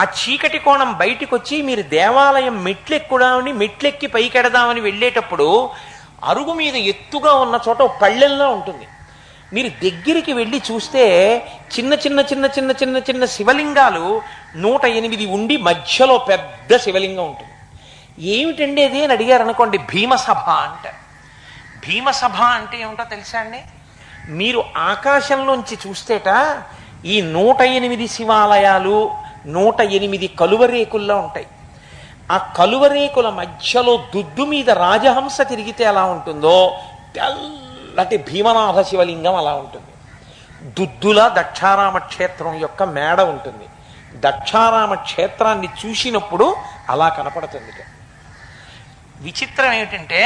ఆ చీకటి కోణం బయటికి వచ్చి మీరు దేవాలయం మెట్లెక్కుదామని, మెట్లెక్కి పైకెడదామని వెళ్ళేటప్పుడు అరుగు మీద ఎత్తుగా ఉన్న చోట పళ్ళెంలో ఉంటుంది. మీరు దగ్గరికి వెళ్ళి చూస్తే చిన్న చిన్న చిన్న చిన్న చిన్న చిన్న శివలింగాలు 108 ఉండి మధ్యలో పెద్ద శివలింగం ఉంటుంది. ఏమిటండి అది అని అడిగారు అనుకోండి, భీమసభ అంటారు. భీమసభ అంటే ఏమిటో తెలుసా అండి? మీరు ఆకాశంలోంచి చూస్తేట ఈ 108 శివాలయాలు 108 కలువరేకుల్లో ఉంటాయి. ఆ కలువరేకుల మధ్యలో దుద్దు మీద రాజహంస తిరిగితే ఎలా ఉంటుందో తెల్లటి భీమనాథ శివలింగం అలా ఉంటుంది. దుద్దుల దక్షారామ క్షేత్రం యొక్క మేడ ఉంటుంది. దక్షారామ క్షేత్రాన్ని చూసినప్పుడు అలా కనపడుతుంది. విచిత్రం ఏమిటంటే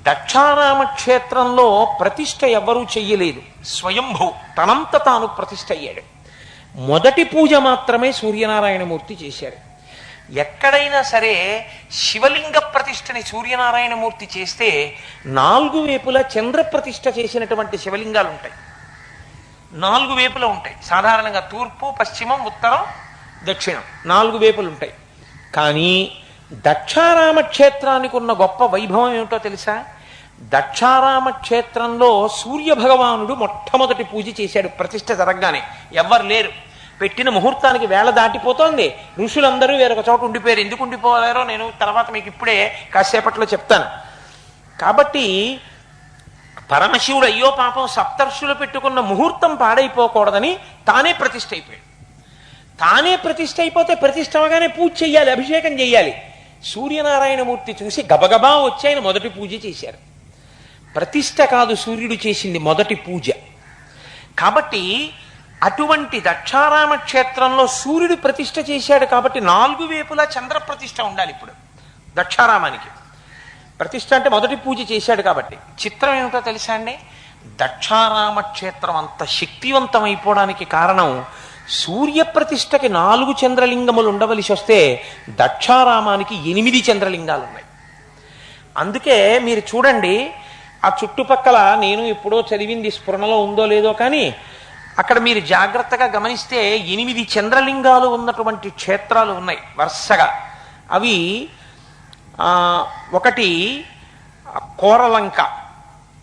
దక్షారామ క్షేత్రంలో ప్రతిష్ఠ ఎవ్వరూ చెయ్యలేదు, స్వయంభూ తనంత తాను ప్రతిష్ఠ అయ్యాడు. మొదటి పూజ మాత్రమే సూర్యనారాయణమూర్తి చేశారు. ఎక్కడైనా సరే శివలింగ ప్రతిష్ఠని సూర్యనారాయణమూర్తి చేస్తే 4 వైపులా చంద్ర ప్రతిష్ఠ చేసినటువంటి శివలింగాలు ఉంటాయి. 4 వైపులా ఉంటాయి. సాధారణంగా తూర్పు, పశ్చిమం, ఉత్తరం, దక్షిణం 4 వైపులు ఉంటాయి. కానీ దక్షారామ క్షేత్రానికి ఉన్న గొప్ప వైభవం ఏమిటో తెలుసా? దక్షారామ క్షేత్రంలో సూర్య భగవానుడు మొట్టమొదటి పూజ చేశాడు. ప్రతిష్ఠ జరగగానే ఎవ్వరు లేరు. పెట్టిన ముహూర్తానికి వేళ దాటిపోతోంది. ఋషులందరూ వేరొక చోట ఉండిపోయారు. ఎందుకు ఉండిపోయారో నేను తర్వాత మీకు ఇప్పుడే కాసేపట్లో చెప్తాను. కాబట్టి పరమశివుడు అయ్యో పాపం సప్తర్షులు పెట్టుకున్న ముహూర్తం పాడైపోకూడదని తానే ప్రతిష్ఠ అయిపోయాడు. తానే ప్రతిష్ఠ అయిపోతే ప్రతిష్ఠ అవగానే పూజ చెయ్యాలి, అభిషేకం చెయ్యాలి. సూర్యనారాయణమూర్తి చూసి గబగబా వచ్చి ఆయన మొదటి పూజ చేశారు. ప్రతిష్ఠ కాదు సూర్యుడు చేసింది, మొదటి పూజ. కాబట్టి అటువంటి దక్షారామ క్షేత్రంలో సూర్యుడు ప్రతిష్ఠ చేశాడు. కాబట్టి 4 వైపులా చంద్ర ప్రతిష్ఠ ఉండాలి. ఇప్పుడు దక్షారామానికి ప్రతిష్ఠ అంటే మొదటి పూజ చేశాడు కాబట్టి. చిత్రం ఏమిటో తెలుసా అండి? దక్షారామ క్షేత్రం అంత శక్తివంతం అయిపోవడానికి కారణం సూర్య ప్రతిష్ఠకి 4 చంద్రలింగములు ఉండవలసి వస్తే దక్షారామానికి 8 చంద్రలింగాలు ఉన్నాయి. అందుకే మీరు చూడండి, ఆ చుట్టుపక్కల నేను ఎప్పుడో చదివింది స్ఫురణలో ఉందో లేదో కానీ అక్కడ మీరు జాగ్రత్తగా గమనిస్తే 8 చంద్రలింగాలు ఉన్నటువంటి క్షేత్రాలు ఉన్నాయి వరుసగా. అవి ఒకటి కోరలంక,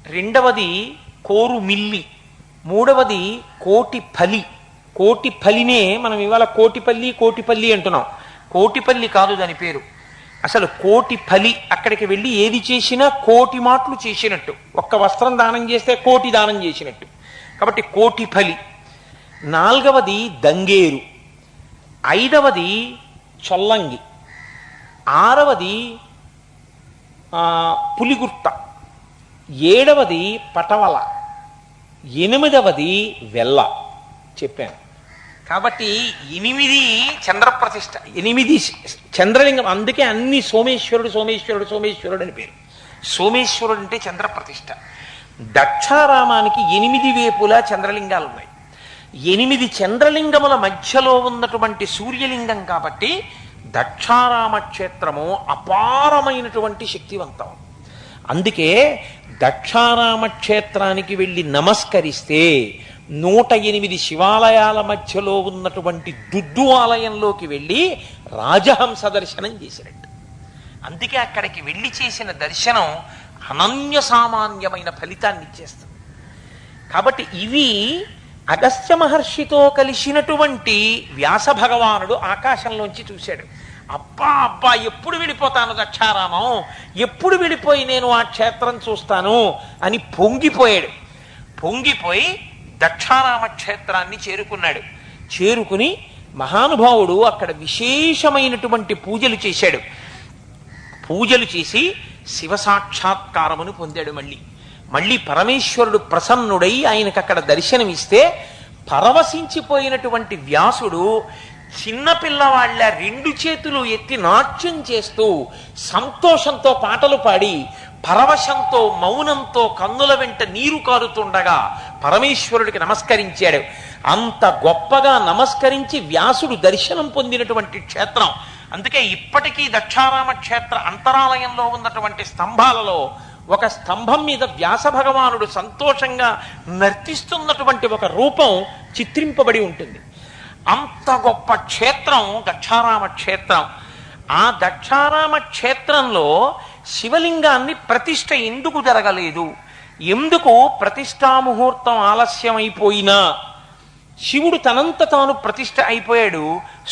రెండవది కోరుమిల్లి, మూడవది కోటిపల్లి. కోటిపల్లినే మనం ఇవాళ కోటిపల్లి అంటున్నాం. కోటిపల్లి కాదు దాని పేరు, అసలు కోటిపల్లి. అక్కడికి వెళ్ళి ఏది చేసినా 1,000 మాటలు చేసినట్టు. ఒక్క వస్త్రం దానం చేస్తే 1,000 దానం చేసినట్టు. కాబట్టి కోటిపల్లి. 4వది దంగేరు, 5వది చొల్లంగి, 6వది పులిగుర్త, 7వది పటవల, 8వది వెల్ల చెప్పాను. కాబట్టి 8 చంద్రప్రతిష్ఠ, 8 చంద్రలింగం. అందుకే అన్ని సోమేశ్వరుడు సోమేశ్వరుడు సోమేశ్వరుడు అని పేరు. సోమేశ్వరుడు అంటే చంద్రప్రతిష్ఠ. దక్షారామానికి 8 వేపులా చంద్రలింగాలు ఉన్నాయి. 8 చంద్రలింగముల మధ్యలో ఉన్నటువంటి సూర్యలింగం కాబట్టి దక్షారామ క్షేత్రము అపారమైనటువంటి శక్తివంతం. అందుకే దక్షారామ క్షేత్రానికి వెళ్ళి నమస్కరిస్తే 108 శివాలయాల మధ్యలో ఉన్నటువంటి దుద్దు ఆలయంలోకి వెళ్ళి రాజహంస దర్శనం చేసినట్టు. అందుకే అక్కడికి వెళ్ళి చేసిన దర్శనం అనన్య సామాన్యమైన ఫలితాన్ని ఇచ్చేస్తుంది. కాబట్టి ఇవి అగస్త్య మహర్షితో కలిసినటువంటి వ్యాస భగవానుడు ఆకాశంలోంచి చూశాడు. అబ్బా అబ్బా, ఎప్పుడు వెళ్ళిపోతాను దక్షారామం, ఎప్పుడు వెళ్ళిపోయి నేను ఆ క్షేత్రం చూస్తాను అని పొంగిపోయాడు. పొంగిపోయి దక్షారామ క్షేత్రాన్ని చేరుకున్నాడు. చేరుకుని మహానుభావుడు అక్కడ విశేషమైనటువంటి పూజలు చేశాడు. పూజలు చేసి శివ సాక్షాత్కారమును పొందాడు. మళ్ళీ పరమేశ్వరుడు ప్రసన్నుడై ఆయనకు అక్కడ దర్శనమిస్తే పరవశించిపోయినటువంటి వ్యాసుడు చిన్నపిల్లవాళ్ల 2 చేతులు ఎత్తి నాట్యం చేస్తూ సంతోషంతో పాటలు పాడి పరవశంతో మౌనంతో కన్నుల వెంట నీరు కారుతుండగా పరమేశ్వరుడికి నమస్కరించాడు. అంత గొప్పగా నమస్కరించి వ్యాసుడు దర్శనం పొందినటువంటి క్షేత్రం. అందుకే ఇప్పటికీ దక్షారామ క్షేత్ర అంతరాలయంలో ఉన్నటువంటి స్తంభాలలో ఒక స్తంభం మీద వ్యాస భగవానుడు సంతోషంగా నర్తిస్తున్నటువంటి ఒక రూపం చిత్రింపబడి ఉంటుంది. అంత గొప్ప క్షేత్రం దక్షారామ క్షేత్రం. ఆ దక్షారామ క్షేత్రంలో శివలింగాన్ని ప్రతిష్ఠ ఎందుకు జరగలేదు, ఎందుకు ప్రతిష్టాముహూర్తం ఆలస్యమైపోయినా శివుడు తనంత తాను ప్రతిష్ఠ అయిపోయాడు,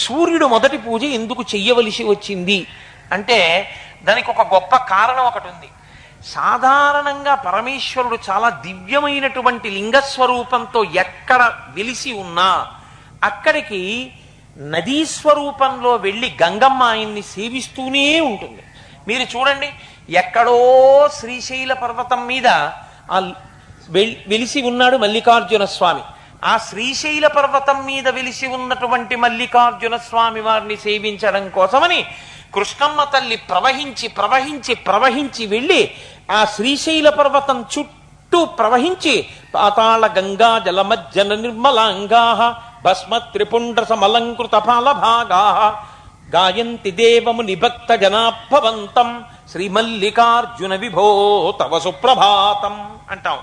సూర్యుడు మొదటి పూజ ఎందుకు చెయ్యవలసి వచ్చింది అంటే దానికి ఒక గొప్ప కారణం ఒకటి ఉంది. సాధారణంగా పరమేశ్వరుడు చాలా దివ్యమైనటువంటి లింగస్వరూపంతో ఎక్కడ వెలిసి ఉన్నా అక్కడికి నదీ స్వరూపంలో వెళ్ళి గంగమ్మ ఆయన్ని సేవిస్తూనే ఉంటుంది. మీరు చూడండి, ఎక్కడో శ్రీశైల పర్వతం మీద వెలిసి ఉన్నాడు మల్లికార్జున స్వామి. ఆ శ్రీశైల పర్వతం మీద వెలిసి ఉన్నటువంటి మల్లికార్జున స్వామి వారిని సేవించడం కోసమని కృష్ణమ్మ తల్లి ప్రవహించి వెళ్ళి ఆ శ్రీశైల పర్వతం చుట్టూ ప్రవహించి పాతాళ గంగా జలమజ్జన నిర్మలాంగా భస్మ త్రిపుండ్ర సమలంకృత ఫాలభాగా గాయంతి దేవము నిభక్త జనాభవంతం శ్రీమల్లికార్జున విభో తవ సుప్రభాతం అంటాం.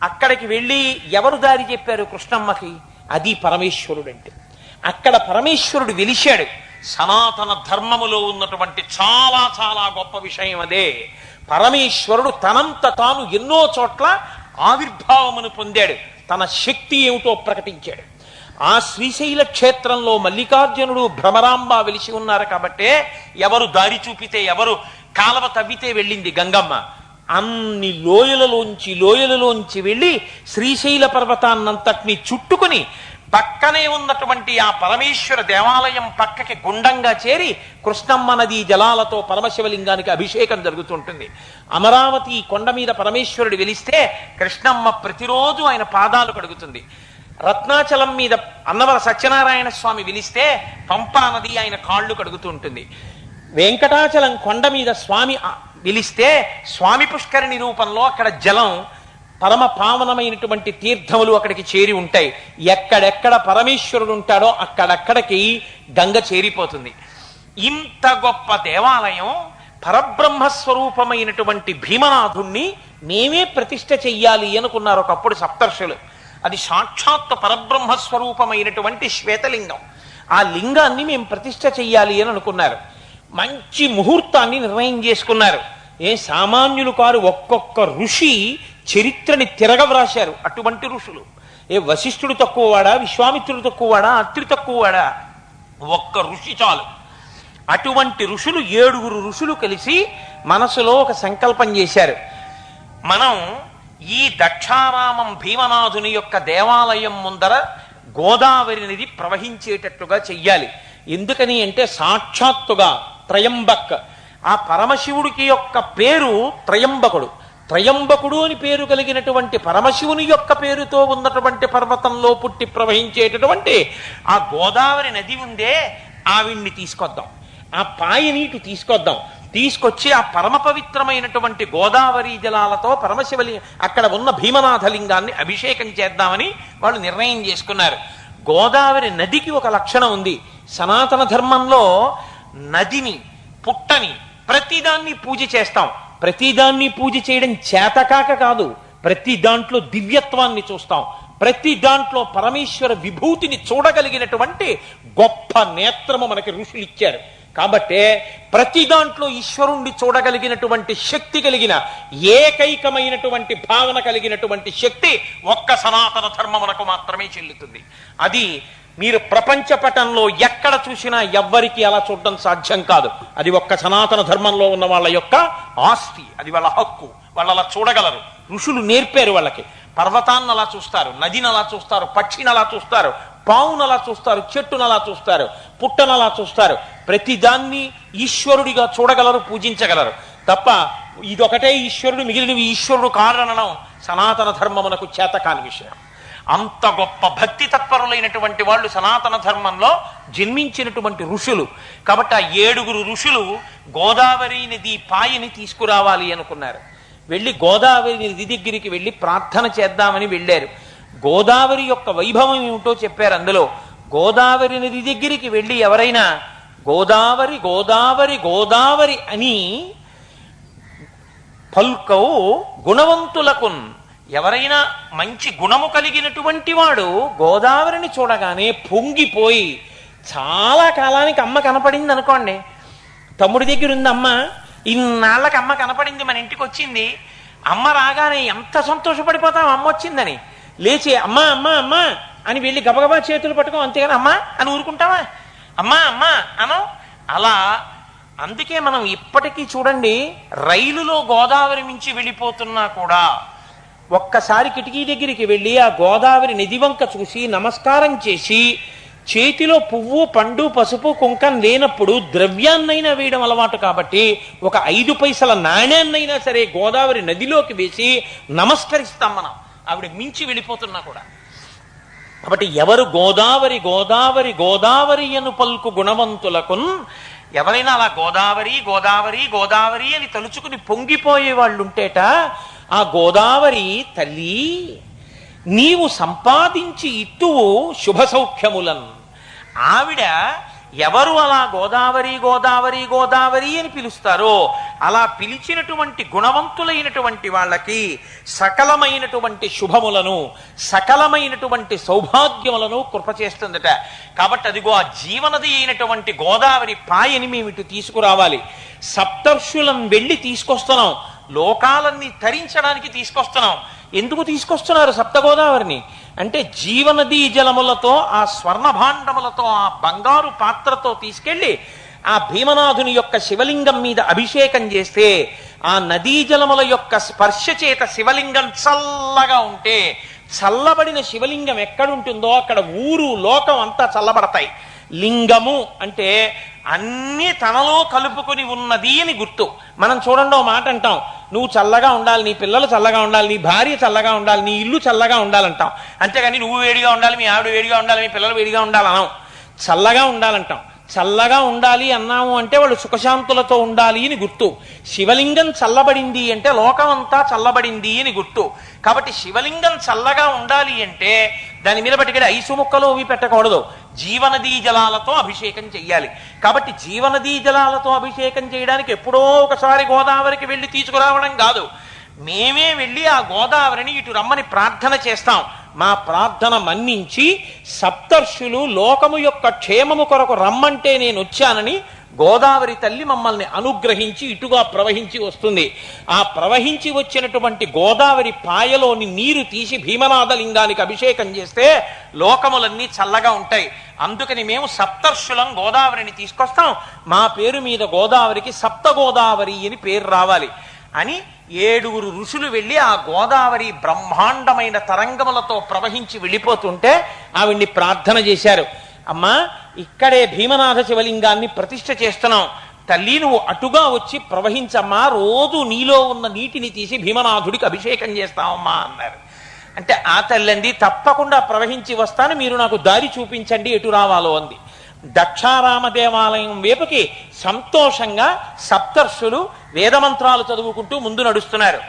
అక్కడికి వెళ్ళి ఎవరు దారి చెప్పారు కృష్ణమ్మకి? అది పరమేశ్వరుడు. అంటే అక్కడ పరమేశ్వరుడు వెలిశాడు. సనాతన ధర్మములో ఉన్నటువంటి చాలా చాలా గొప్ప విషయం అదే. పరమేశ్వరుడు తనంత తాను ఎన్నో చోట్ల ఆవిర్భావమును పొందాడు, తన శక్తి ఏమిటో ప్రకటించాడు. ఆ శ్రీశైల క్షేత్రంలో మల్లికార్జునుడు భ్రమరాంబ వెలిసి ఉన్నారు కాబట్టే ఎవరు దారి చూపితే, ఎవరు కాలవ తవ్వితే వెళ్ళింది గంగమ్మ. అన్ని లోయలలోంచి వెళ్ళి శ్రీశైల పర్వతాన్నంతటిని చుట్టుకుని పక్కనే ఉన్నటువంటి ఆ పరమేశ్వర దేవాలయం పక్కకి గుండంగా చేరి కృష్ణమ్మ నదీ జలాలతో పరమశివలింగానికి అభిషేకం జరుగుతుంటుంది. అమరావతి కొండ మీద పరమేశ్వరుడు వెలిస్తే కృష్ణమ్మ ప్రతిరోజు ఆయన పాదాలు కడుగుతుంది. రత్నాచలం మీద అన్నవర సత్యనారాయణ స్వామి వెలిస్తే పంపా నది ఆయన కాళ్ళు కడుగుతూ ఉంటుంది. వెంకటాచలం కొండ మీద స్వామి వెలిస్తే స్వామి పుష్కరిణి రూపంలో అక్కడ జలం, పరమ పావనమైనటువంటి తీర్థములు అక్కడికి చేరి ఉంటాయి. ఎక్కడెక్కడ పరమేశ్వరుడు ఉంటాడో అక్కడక్కడికి గంగ చేరిపోతుంది. ఇంత గొప్ప దేవాలయం పరబ్రహ్మస్వరూపమైనటువంటి భీమనాథుణ్ణి మేమే ప్రతిష్ఠ చెయ్యాలి అనుకున్నారు ఒకప్పుడు సప్తర్షులు. అది సాక్షాత్ పరబ్రహ్మస్వరూపమైనటువంటి శ్వేతలింగం. ఆ లింగాన్ని మేము ప్రతిష్ఠ చెయ్యాలి అని అనుకున్నారు. మంచి ముహూర్తాన్ని నిర్ణయం చేసుకున్నారు. సామాన్యులు కారు, ఒక్కొక్క ఋషి చరిత్రని తిరగవ్రాశారు. అటువంటి ఋషులు వశిష్ఠుడు తక్కువవాడా, విశ్వామిత్రుడు తక్కువవాడా, అత్రి తక్కువవాడా, ఒక్క ఋషి చాలు. అటువంటి ఋషులు 7 ఋషులు కలిసి మనసులో ఒక సంకల్పం చేశారు. మనం ఈ దక్షారామం భీమనాథుని యొక్క దేవాలయం ముందర గోదావరి నది ప్రవహించేటట్టుగా చెయ్యాలి. ఎందుకని అంటే సాక్షాత్తుగా త్రయంబక్, ఆ పరమశివుడికి యొక్క పేరు త్రయంబకుడు. త్రయంబకుడు అని పేరు కలిగినటువంటి పరమశివుని యొక్క పేరుతో ఉన్నటువంటి పర్వతంలో పుట్టి ప్రవహించేటటువంటి ఆ గోదావరి నది ఉందే, ఆవిడ్ని తీసుకొద్దాం, ఆ పాయ నీటి తీసుకొద్దాం, తీసుకొచ్చి ఆ పరమ పవిత్రమైనటువంటి గోదావరి జలాలతో పరమశివలి అక్కడ ఉన్న భీమనాథలింగాన్ని అభిషేకం చేద్దామని వాళ్ళు నిర్ణయం చేసుకున్నారు. గోదావరి నదికి ఒక లక్షణం ఉంది. సనాతన ధర్మంలో నదిని, పుట్టని, ప్రతిదాన్ని పూజ చేస్తాం. ప్రతిదాన్ని పూజ చేయడం చేతకాక కాదు, ప్రతి దాంట్లో దివ్యత్వాన్ని చూస్తాం, ప్రతి దాంట్లో పరమేశ్వర విభూతిని చూడగలిగినటువంటి గొప్ప నేత్రము మనకి ఋషులు ఇచ్చారు. కాబట్టే ప్రతి దాంట్లో ఈశ్వరుణ్ణి చూడగలిగినటువంటి శక్తి కలిగిన ఏకైకమైనటువంటి భావన కలిగినటువంటి శక్తి ఒక్క సనాతన ధర్మమునకు మాత్రమే చెల్లుతుంది. అది మీరు ప్రపంచ పటంలో ఎక్కడ చూసినా ఎవ్వరికి అలా చూడడం సాధ్యం కాదు. అది ఒక్క సనాతన ధర్మంలో ఉన్న వాళ్ళ యొక్క ఆస్తి, అది వాళ్ళ హక్కు. వాళ్ళు అలా చూడగలరు, ఋషులు నేర్పారు వాళ్ళకి. పర్వతాన్ని అలా చూస్తారు, నదిని అలా చూస్తారు, పక్షిని అలా చూస్తారు, పావును అలా చూస్తారు, చెట్టును అలా చూస్తారు, పుట్టను అలా చూస్తారు. ప్రతిదాన్ని ఈశ్వరుడిగా చూడగలరు, పూజించగలరు. తప్ప ఇదొకటే ఈశ్వరుడు, మిగిలినవి ఈశ్వరుడు కారణం సనాతన ధర్మమునకు చేతకాని విషయం. అంత గొప్ప భక్తి తత్పరులైనటువంటి వాళ్ళు సనాతన ధర్మంలో జన్మించినటువంటి ఋషులు. కాబట్టి ఆ 7 ఋషులు గోదావరి నది పాయని తీసుకురావాలి అనుకున్నారు. వెళ్ళి గోదావరి నది దగ్గరికి వెళ్ళి ప్రార్థన చేద్దామని వెళ్ళారు. గోదావరి యొక్క వైభవం ఏమిటో చెప్పారు. అందులో గోదావరి నది దగ్గరికి వెళ్ళి ఎవరైనా గోదావరి గోదావరి గోదావరి అని పల్కవు గుణవంతులకున్, ఎవరైనా మంచి గుణము కలిగినటువంటి వాడు గోదావరిని చూడగానే పొంగిపోయి, చాలా కాలానికి అమ్మ కనపడింది అనుకోండి, తమ్ముడి దగ్గర ఉంది అమ్మ, ఇన్నాళ్ళకి అమ్మ కనపడింది, మన ఇంటికి వచ్చింది, అమ్మ రాగానే ఎంత సంతోషపడిపోతాం అమ్మ వచ్చిందని. లేచి అమ్మ అమ్మ అమ్మ అని వెళ్ళి గబగబా చేతులు పట్టుకో, అంతేగాని అమ్మ అని ఊరుకుంటావా? అమ్మా అమ్మ అను. అలా అందుకే మనం ఇప్పటికీ చూడండి, రైలులో గోదావరి నుంచి వెళ్ళిపోతున్నా కూడా ఒక్కసారి కిటికీ దగ్గరికి వెళ్ళి ఆ గోదావరి నది వంక చూసి నమస్కారం చేసి, చేతిలో పువ్వు పండు పసుపు కుంకం లేనప్పుడు ద్రవ్యాన్నైనా వేయడం అలవాటు కాబట్టి ఒక 5 పైసల నాణ్యాన్నైనా సరే గోదావరి నదిలోకి వేసి నమస్కరిస్తాం మనం, ఆవిడ మించి వెళ్ళిపోతున్నా కూడా. కాబట్టి ఎవరు గోదావరి గోదావరి గోదావరి అను పల్కు గుణవంతులకున్, ఎవరైనా అలా గోదావరి గోదావరి గోదావరి అని తలుచుకుని పొంగిపోయే వాళ్ళు ఉంటేట, ఆ గోదావరి తల్లి నీవు సంపాదించి ఇత్తువు శుభ సౌఖ్యములన్. ఆవిడ ఎవరు అలా గోదావరి గోదావరి గోదావరి అని పిలుస్తారో అలా పిలిచినటువంటి గుణవంతులైనటువంటి వాళ్ళకి సకలమైనటువంటి శుభములను, సకలమైనటువంటి సౌభాగ్యములను కృప చేస్తుందట. కాబట్టి అదిగో ఆ జీవనది అయినటువంటి గోదావరి పాయని మేము ఇటు తీసుకురావాలి. సప్తర్షులం వెళ్ళి తీసుకొస్తున్నాం, లోకాలన్నీ తరించడానికి తీసుకొస్తున్నాం. ఎందుకు తీసుకొస్తున్నారు సప్త గోదావరిని అంటే, జీవనదీ జలములతో, ఆ స్వర్ణ భాండములతో, ఆ బంగారు పాత్రతో తీసుకెళ్లి ఆ భీమనాథుని యొక్క శివలింగం మీద అభిషేకం చేస్తే, ఆ నదీ జలముల యొక్క స్పర్శ చేత శివలింగం చల్లగా ఉంటే, చల్లబడిన శివలింగం ఎక్కడుంటుందో అక్కడ ఊరు లోకం అంతా చల్లబడతాయి. లింగము అంటే అన్నీ తనలో కలుపుకొని ఉన్నది అని గుర్తు. మనం చూడండి, ఓ మాట అంటాం, నువ్వు చల్లగా ఉండాలి, నీ పిల్లలు చల్లగా ఉండాలి, నీ భార్య చల్లగా ఉండాలి, నీ ఇల్లు చల్లగా ఉండాలంటాం. అంతేగాని నువ్వు వేడిగా ఉండాలి, మీ ఆవిడ వేడిగా ఉండాలి, మీ పిల్లలు వేడిగా ఉండాలన్నాం. చల్లగా ఉండాలంటాం. చల్లగా ఉండాలి అన్నాము అంటే వాళ్ళు సుఖశాంతులతో ఉండాలి అని గుర్తు. శివలింగం చల్లబడింది అంటే లోకం అంతా చల్లబడింది అని గుర్తు. కాబట్టి శివలింగం చల్లగా ఉండాలి అంటే దాని మీద పట్టుకెళ్ళి ఐసు ముక్కలు అవి పెట్టకూడదు, జీవనదీ జలాలతో అభిషేకం చెయ్యాలి. కాబట్టి జీవనదీ జలాలతో అభిషేకం చేయడానికి ఎప్పుడో ఒకసారి గోదావరికి వెళ్ళి తీసుకురావడం కాదు, మేమే వెళ్ళి ఆ గోదావరిని ఇటు రమ్మని ప్రార్థన చేస్తాం. మా ప్రార్థన మన్నించి సప్తర్షులు లోకము యొక్క క్షేమము కొరకు రమ్మంటే నేను వచ్చానని గోదావరి తల్లి మమ్మల్ని అనుగ్రహించి ఇటుగా ప్రవహించి వస్తుంది. ఆ ప్రవహించి వచ్చినటువంటి గోదావరి పాయలోని నీరు తీసి భీమనాథలింగానికి అభిషేకం చేస్తే లోకములన్నీ చల్లగా ఉంటాయి. అందుకని మేము సప్తర్షులం గోదావరిని తీసుకొస్తాం. మా పేరు మీద గోదావరికి సప్త గోదావరి అని పేరు రావాలి అని 7 ఋషులు వెళ్ళి ఆ గోదావరి బ్రహ్మాండమైన తరంగములతో ప్రవహించి వెళ్ళిపోతుంటే ఆవిడ్ని ప్రార్థన చేశారు. అమ్మా, ఇక్కడే భీమనాథ శివలింగాన్ని ప్రతిష్ఠ చేస్తున్నాం, తల్లి నువ్వు అటుగా వచ్చి ప్రవహించమ్మా, రోజు నీలో ఉన్న నీటిని తీసి భీమనాథుడికి అభిషేకం చేస్తామమ్మా అన్నారు. అంటే ఆ తల్లి తప్పకుండా ప్రవహించి వస్తాను, మీరు నాకు దారి చూపించండి ఎటు రావాలో అంది. దక్షారామ దేవాలయం వైపుకి సంతోషంగా సప్తర్షులు వేదమంత్రాలు చదువుకుంటూ ముందు నడుస్తున్నారు.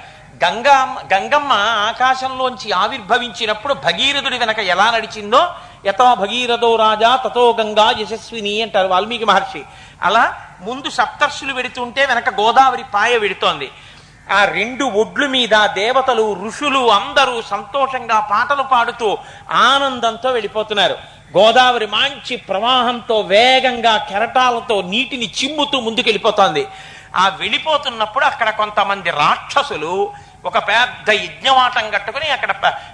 గంగమ్మ ఆకాశంలోంచి ఆవిర్భవించినప్పుడు భగీరథుడి వెనక ఎలా నడిచిందో, యతో భగీరథో రాజా తతో గంగా యశస్విని అంటారు వాల్మీకి మహర్షి. అలా ముందు సప్తర్షులు వెడుతుంటే వెనక గోదావరి పాయ వెడుతోంది. ఆ రెండు ఒడ్లు మీద దేవతలు ఋషులు అందరూ సంతోషంగా పాటలు పాడుతూ ఆనందంతో వెళ్ళిపోతున్నారు. గోదావరి మంచి ప్రవాహంతో వేగంగా కెరటాలతో నీటిని చిమ్ముతూ ముందుకెళ్ళిపోతోంది. ఆ వెళ్ళిపోతున్నప్పుడు అక్కడ కొంతమంది రాక్షసులు ఒక పెద్ద యజ్ఞవాటం కట్టుకుని అక్కడ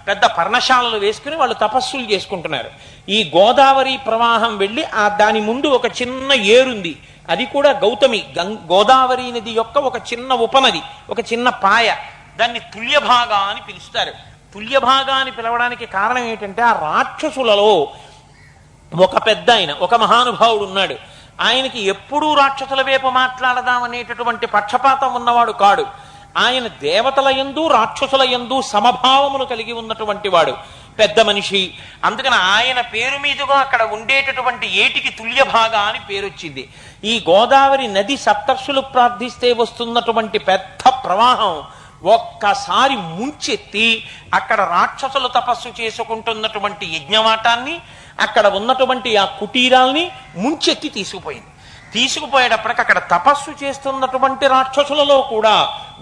పెద్ద పర్ణశాలలు వేసుకుని వాళ్ళు తపస్సులు చేసుకుంటున్నారు. ఈ గోదావరి ప్రవాహం వెళ్ళి దాని ముందు ఒక చిన్న ఏరుంది, అది కూడా గౌతమి గోదావరి నది యొక్క ఒక చిన్న ఉపనది, ఒక చిన్న పాయ. దాన్ని తుల్యభాగ అని పిలుస్తారు. తుల్యభాగ అని పిలవడానికి కారణం ఏంటంటే ఆ రాక్షసులలో ఒక పెద్ద ఆయన, ఒక మహానుభావుడు ఉన్నాడు. ఆయనకి ఎప్పుడూ రాక్షసుల వైపు మాట్లాడదామనేటటువంటి పక్షపాతం ఉన్నవాడు కాడు. ఆయన దేవతల యందు రాక్షసుల యందు సమభావమును కలిగి ఉన్నటువంటి వాడు, పెద్ద మనిషి. అందుకని ఆయన పేరు మీదుగా అక్కడ ఉండేటటువంటి ఏటికి తుల్యభాగ అని పేరు వచ్చింది. ఈ గోదావరి నది సప్తర్షులు ప్రార్థిస్తే వస్తున్నటువంటి పెద్ద ప్రవాహం ఒక్కసారి ముంచెత్తి అక్కడ రాక్షసులు తపస్సు చేసుకుంటున్నటువంటి యజ్ఞవాటాన్ని, అక్కడ ఉన్నటువంటి ఆ కుటీరాల్ని ముంచెత్తి తీసుకుపోయింది. తీసుకుపోయేటప్పటికి అక్కడ తపస్సు చేస్తున్నటువంటి రాక్షసులలో కూడా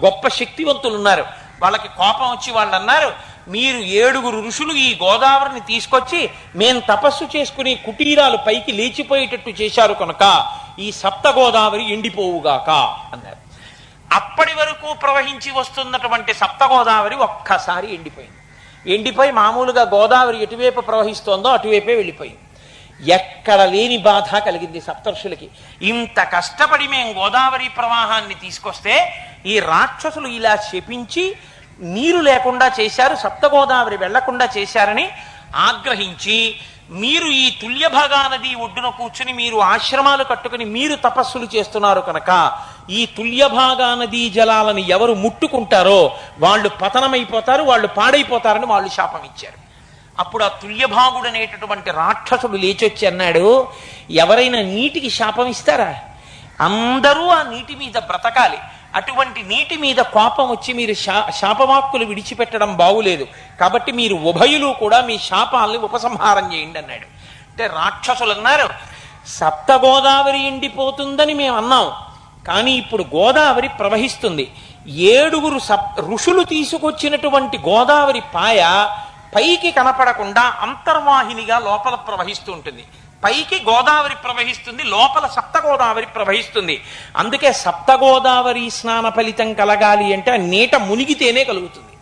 గొప్ప శక్తివంతులు ఉన్నారు. వాళ్ళకి కోపం వచ్చి వాళ్ళు అన్నారు, మీరు 7 ఋషులు ఈ గోదావరిని తీసుకొచ్చి మేం తపస్సు చేసుకుని కుటీరాలు పైకి లేచిపోయేటట్టు చేశారు కనుక ఈ సప్త గోదావరి ఎండిపోవుగాక అన్నారు. అప్పటి వరకు ప్రవహించి వస్తున్నటువంటి సప్త గోదావరి ఒక్కసారి ఎండిపోయింది. ఎండిపోయి మామూలుగా గోదావరి ఎటువైపు ప్రవహిస్తోందో అటువైపే వెళ్ళిపోయింది. ఎక్కడ లేని బాధ కలిగింది సప్తర్షులకి. ఇంత కష్టపడి మేము గోదావరి ప్రవాహాన్ని తీసుకొస్తే ఈ రాక్షసులు ఇలా శపించి నీరు లేకుండా చేశారు, సప్త గోదావరి వెళ్లకుండా చేశారని ఆగ్రహించి, మీరు ఈ తుల్యభాగా నది ఒడ్డున కూర్చుని మీరు ఆశ్రమాలు కట్టుకుని మీరు తపస్సులు చేస్తున్నారు కనుక ఈ తుల్యభాగా నదీ జలాలను ఎవరు ముట్టుకుంటారో వాళ్ళు పతనమైపోతారు, వాళ్ళు పాడైపోతారని వాళ్ళు శాపం ఇచ్చారు. అప్పుడు ఆ తుల్యభాగుడు అనేటటువంటి రాక్షసుడు లేచొచ్చి అన్నాడు, ఎవరైనా నీటికి శాపం ఇస్తారా? అందరూ ఆ నీటి మీద బ్రతకాలి. అటువంటి నీటి మీద కోపం వచ్చి మీరు శాపవాక్కులు విడిచిపెట్టడం బాగులేదు. కాబట్టి మీరు ఉభయులు కూడా మీ శాపాలని ఉపసంహారం చేయండి అన్నాడు. అంటే రాక్షసులు అన్నారు, సప్త గోదావరి ఎండిపోతుందని మేము అన్నాం, కానీ ఇప్పుడు గోదావరి ప్రవహిస్తుంది. 7 ఋషులు తీసుకొచ్చినటువంటి గోదావరి పాయ పైకి కనపడకుండా అంతర్వాహినిగా లోపల ప్రవహిస్తూ ఉంటుంది. పైకి గోదావరి ప్రవహిస్తుంది, లోపల సప్త గోదావరి ప్రవహిస్తుంది. అందుకే సప్త గోదావరి స్నాన ఫలితం కలగాలి అంటే ఆ నీట మునిగితేనే కలుగుతుంది.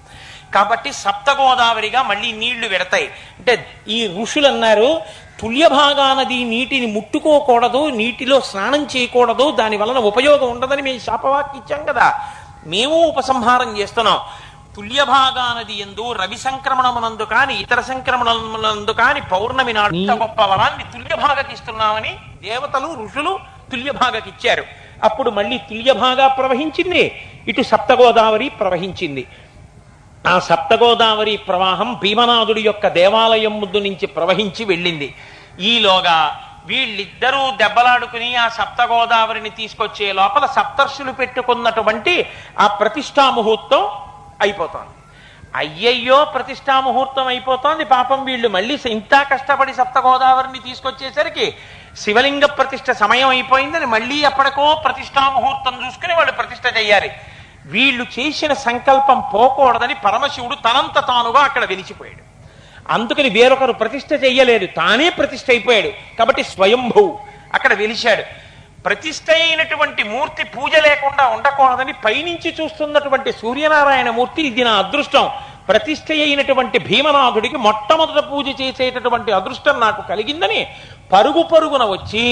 కాబట్టి సప్త గోదావరిగా మళ్ళీ నీళ్లు వెడతాయి. అంటే ఈ ఋషులు అన్నారు, తుల్యభాగా నది నీటిని ముట్టుకోకూడదు, నీటిలో స్నానం చేయకూడదు, దాని వలన ఉపయోగం ఉండదని మేము శాపవాక్యం ఇచ్చాం కదా, మేము ఉపసంహారం చేస్తున్నాం. తుల్యభాగా నది యందు రవి సంక్రమణమునందు కాని ఇతర సంక్రమణమునందు కాని పౌర్ణమి నాడు గొప్ప వరాన్ని తుల్యభాగకి ఇస్తున్నామని దేవతలు ఋషులు తుల్యభాగకి ఇచ్చారు. అప్పుడు మళ్ళీ తుల్యభాగా ప్రవహించింది, ఇటు సప్తగోదావరి ప్రవహించింది. ఆ సప్తగోదావరి ప్రవాహం భీమనాథుడి యొక్క దేవాలయం ముందు నుంచి ప్రవహించి వెళ్ళింది. ఈలోగా వీళ్ళిద్దరూ దెబ్బలాడుకుని ఆ సప్తగోదావరిని తీసుకొచ్చే లోపల సప్తర్షులు పెట్టుకున్నటువంటి ఆ ప్రతిష్టా ముహూర్తం అయిపోతోంది. అయ్యయ్యో ప్రతిష్టా ముహూర్తం అయిపోతోంది, పాపం వీళ్ళు మళ్ళీ ఇంత కష్టపడి సప్త గోదావరిని తీసుకొచ్చేసరికి శివలింగ ప్రతిష్ఠ సమయం అయిపోయిందని మళ్ళీ ఎప్పటికో ప్రతిష్టా ముహూర్తం చూసుకుని వాళ్ళు ప్రతిష్ఠ చేయాలి. వీళ్ళు చేసిన సంకల్పం పోకూడదని పరమశివుడు తనంత తానుగా అక్కడ వెలిచిపోయాడు. అందుకని వేరొకరు ప్రతిష్ఠ చెయ్యలేదు, తానే ప్రతిష్ఠ అయిపోయాడు. కాబట్టి స్వయంభూ అక్కడ వెలిచాడు. ప్రతిష్ఠ అయినటువంటి మూర్తి పూజ లేకుండా ఉండకూడదని పైనుంచి చూస్తున్నటువంటి సూర్యనారాయణ మూర్తి, ఇది నా అదృష్టం, ప్రతిష్ఠ అయినటువంటి భీమనాథుడికి మొట్టమొదట పూజ చేసేటటువంటి అదృష్టం నాకు కలిగిందని పరుగు పరుగున వచ్చి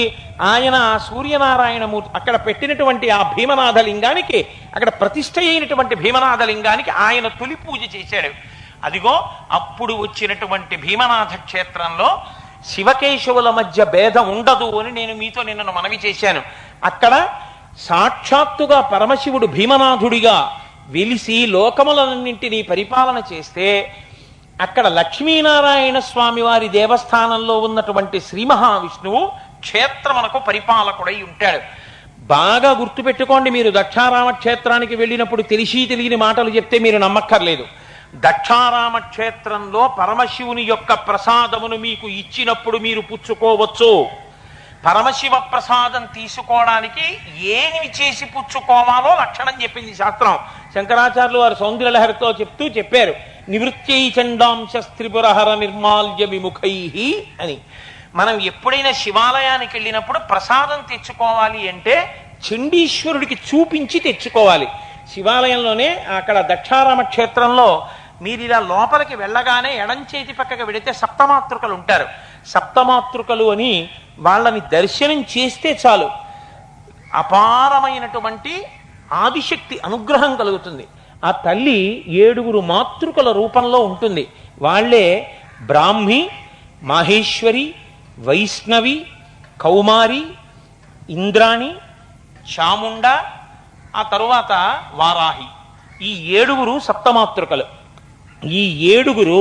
ఆయన ఆ సూర్యనారాయణ మూర్తి అక్కడ పెట్టినటువంటి ఆ భీమనాథ లింగానికి, అక్కడ ప్రతిష్ఠ అయినటువంటి భీమనాథ లింగానికి ఆయన తొలి పూజ చేశాడు. అదిగో అప్పుడు వచ్చినటువంటి భీమనాథ క్షేత్రంలో శివకేశవుల మధ్య భేదం ఉండదు అని నేను మీతో నిన్న మనవి చేశాను. అక్కడ సాక్షాత్తుగా పరమశివుడు భీమనాథుడిగా వెలిసి లోకములన్నింటినీ పరిపాలన చేస్తే అక్కడ లక్ష్మీనారాయణ స్వామి వారి దేవస్థానంలో ఉన్నటువంటి శ్రీ మహావిష్ణువు క్షేత్రమునకు పరిపాలకుడై ఉంటాడు. బాగా గుర్తుపెట్టుకోండి, మీరు దక్షారామ క్షేత్రానికి వెళ్ళినప్పుడు తెలిసి తెలియని మాటలు చెప్తే మీరు నమ్మక్కర్లేదు. దక్షారామ క్షేత్రంలో పరమశివుని యొక్క ప్రసాదమును మీకు ఇచ్చినప్పుడు మీరు పుచ్చుకోవచ్చు. పరమశివ ప్రసాదం తీసుకోవడానికి ఏమి చేసి పుచ్చుకోవాలో లక్షణం చెప్పింది శాస్త్రం. శంకరాచార్యులు వారు సౌందర్యలహరితో చెప్పారు, నివృత్యై చండాంశ త్రిపురహర నిర్మాల్య విముఖై అని. మనం ఎప్పుడైనా శివాలయానికి వెళ్ళినప్పుడు ప్రసాదం తెచ్చుకోవాలి అంటే చండీశ్వరుడికి చూపించి తెచ్చుకోవాలి. శివాలయంలోనే అక్కడ దక్షారామ క్షేత్రంలో మీరు ఇలా లోపలికి వెళ్ళగానే ఎడం చేతి పక్కకి వెడితే సప్తమాతృకలు ఉంటారు. సప్తమాతృకలు అని వాళ్ళని దర్శనం చేస్తే చాలు అపారమైనటువంటి ఆదిశక్తి అనుగ్రహం కలుగుతుంది. ఆ తల్లి 7 మాతృకల రూపంలో ఉంటుంది. వాళ్లే బ్రాహ్మి, మాహేశ్వరి, వైష్ణవి, కౌమారి, ఇంద్రాణి, చాముండ, ఆ తరువాత వారాహి. ఈ 7 సప్తమాతృకలు. ఈ 7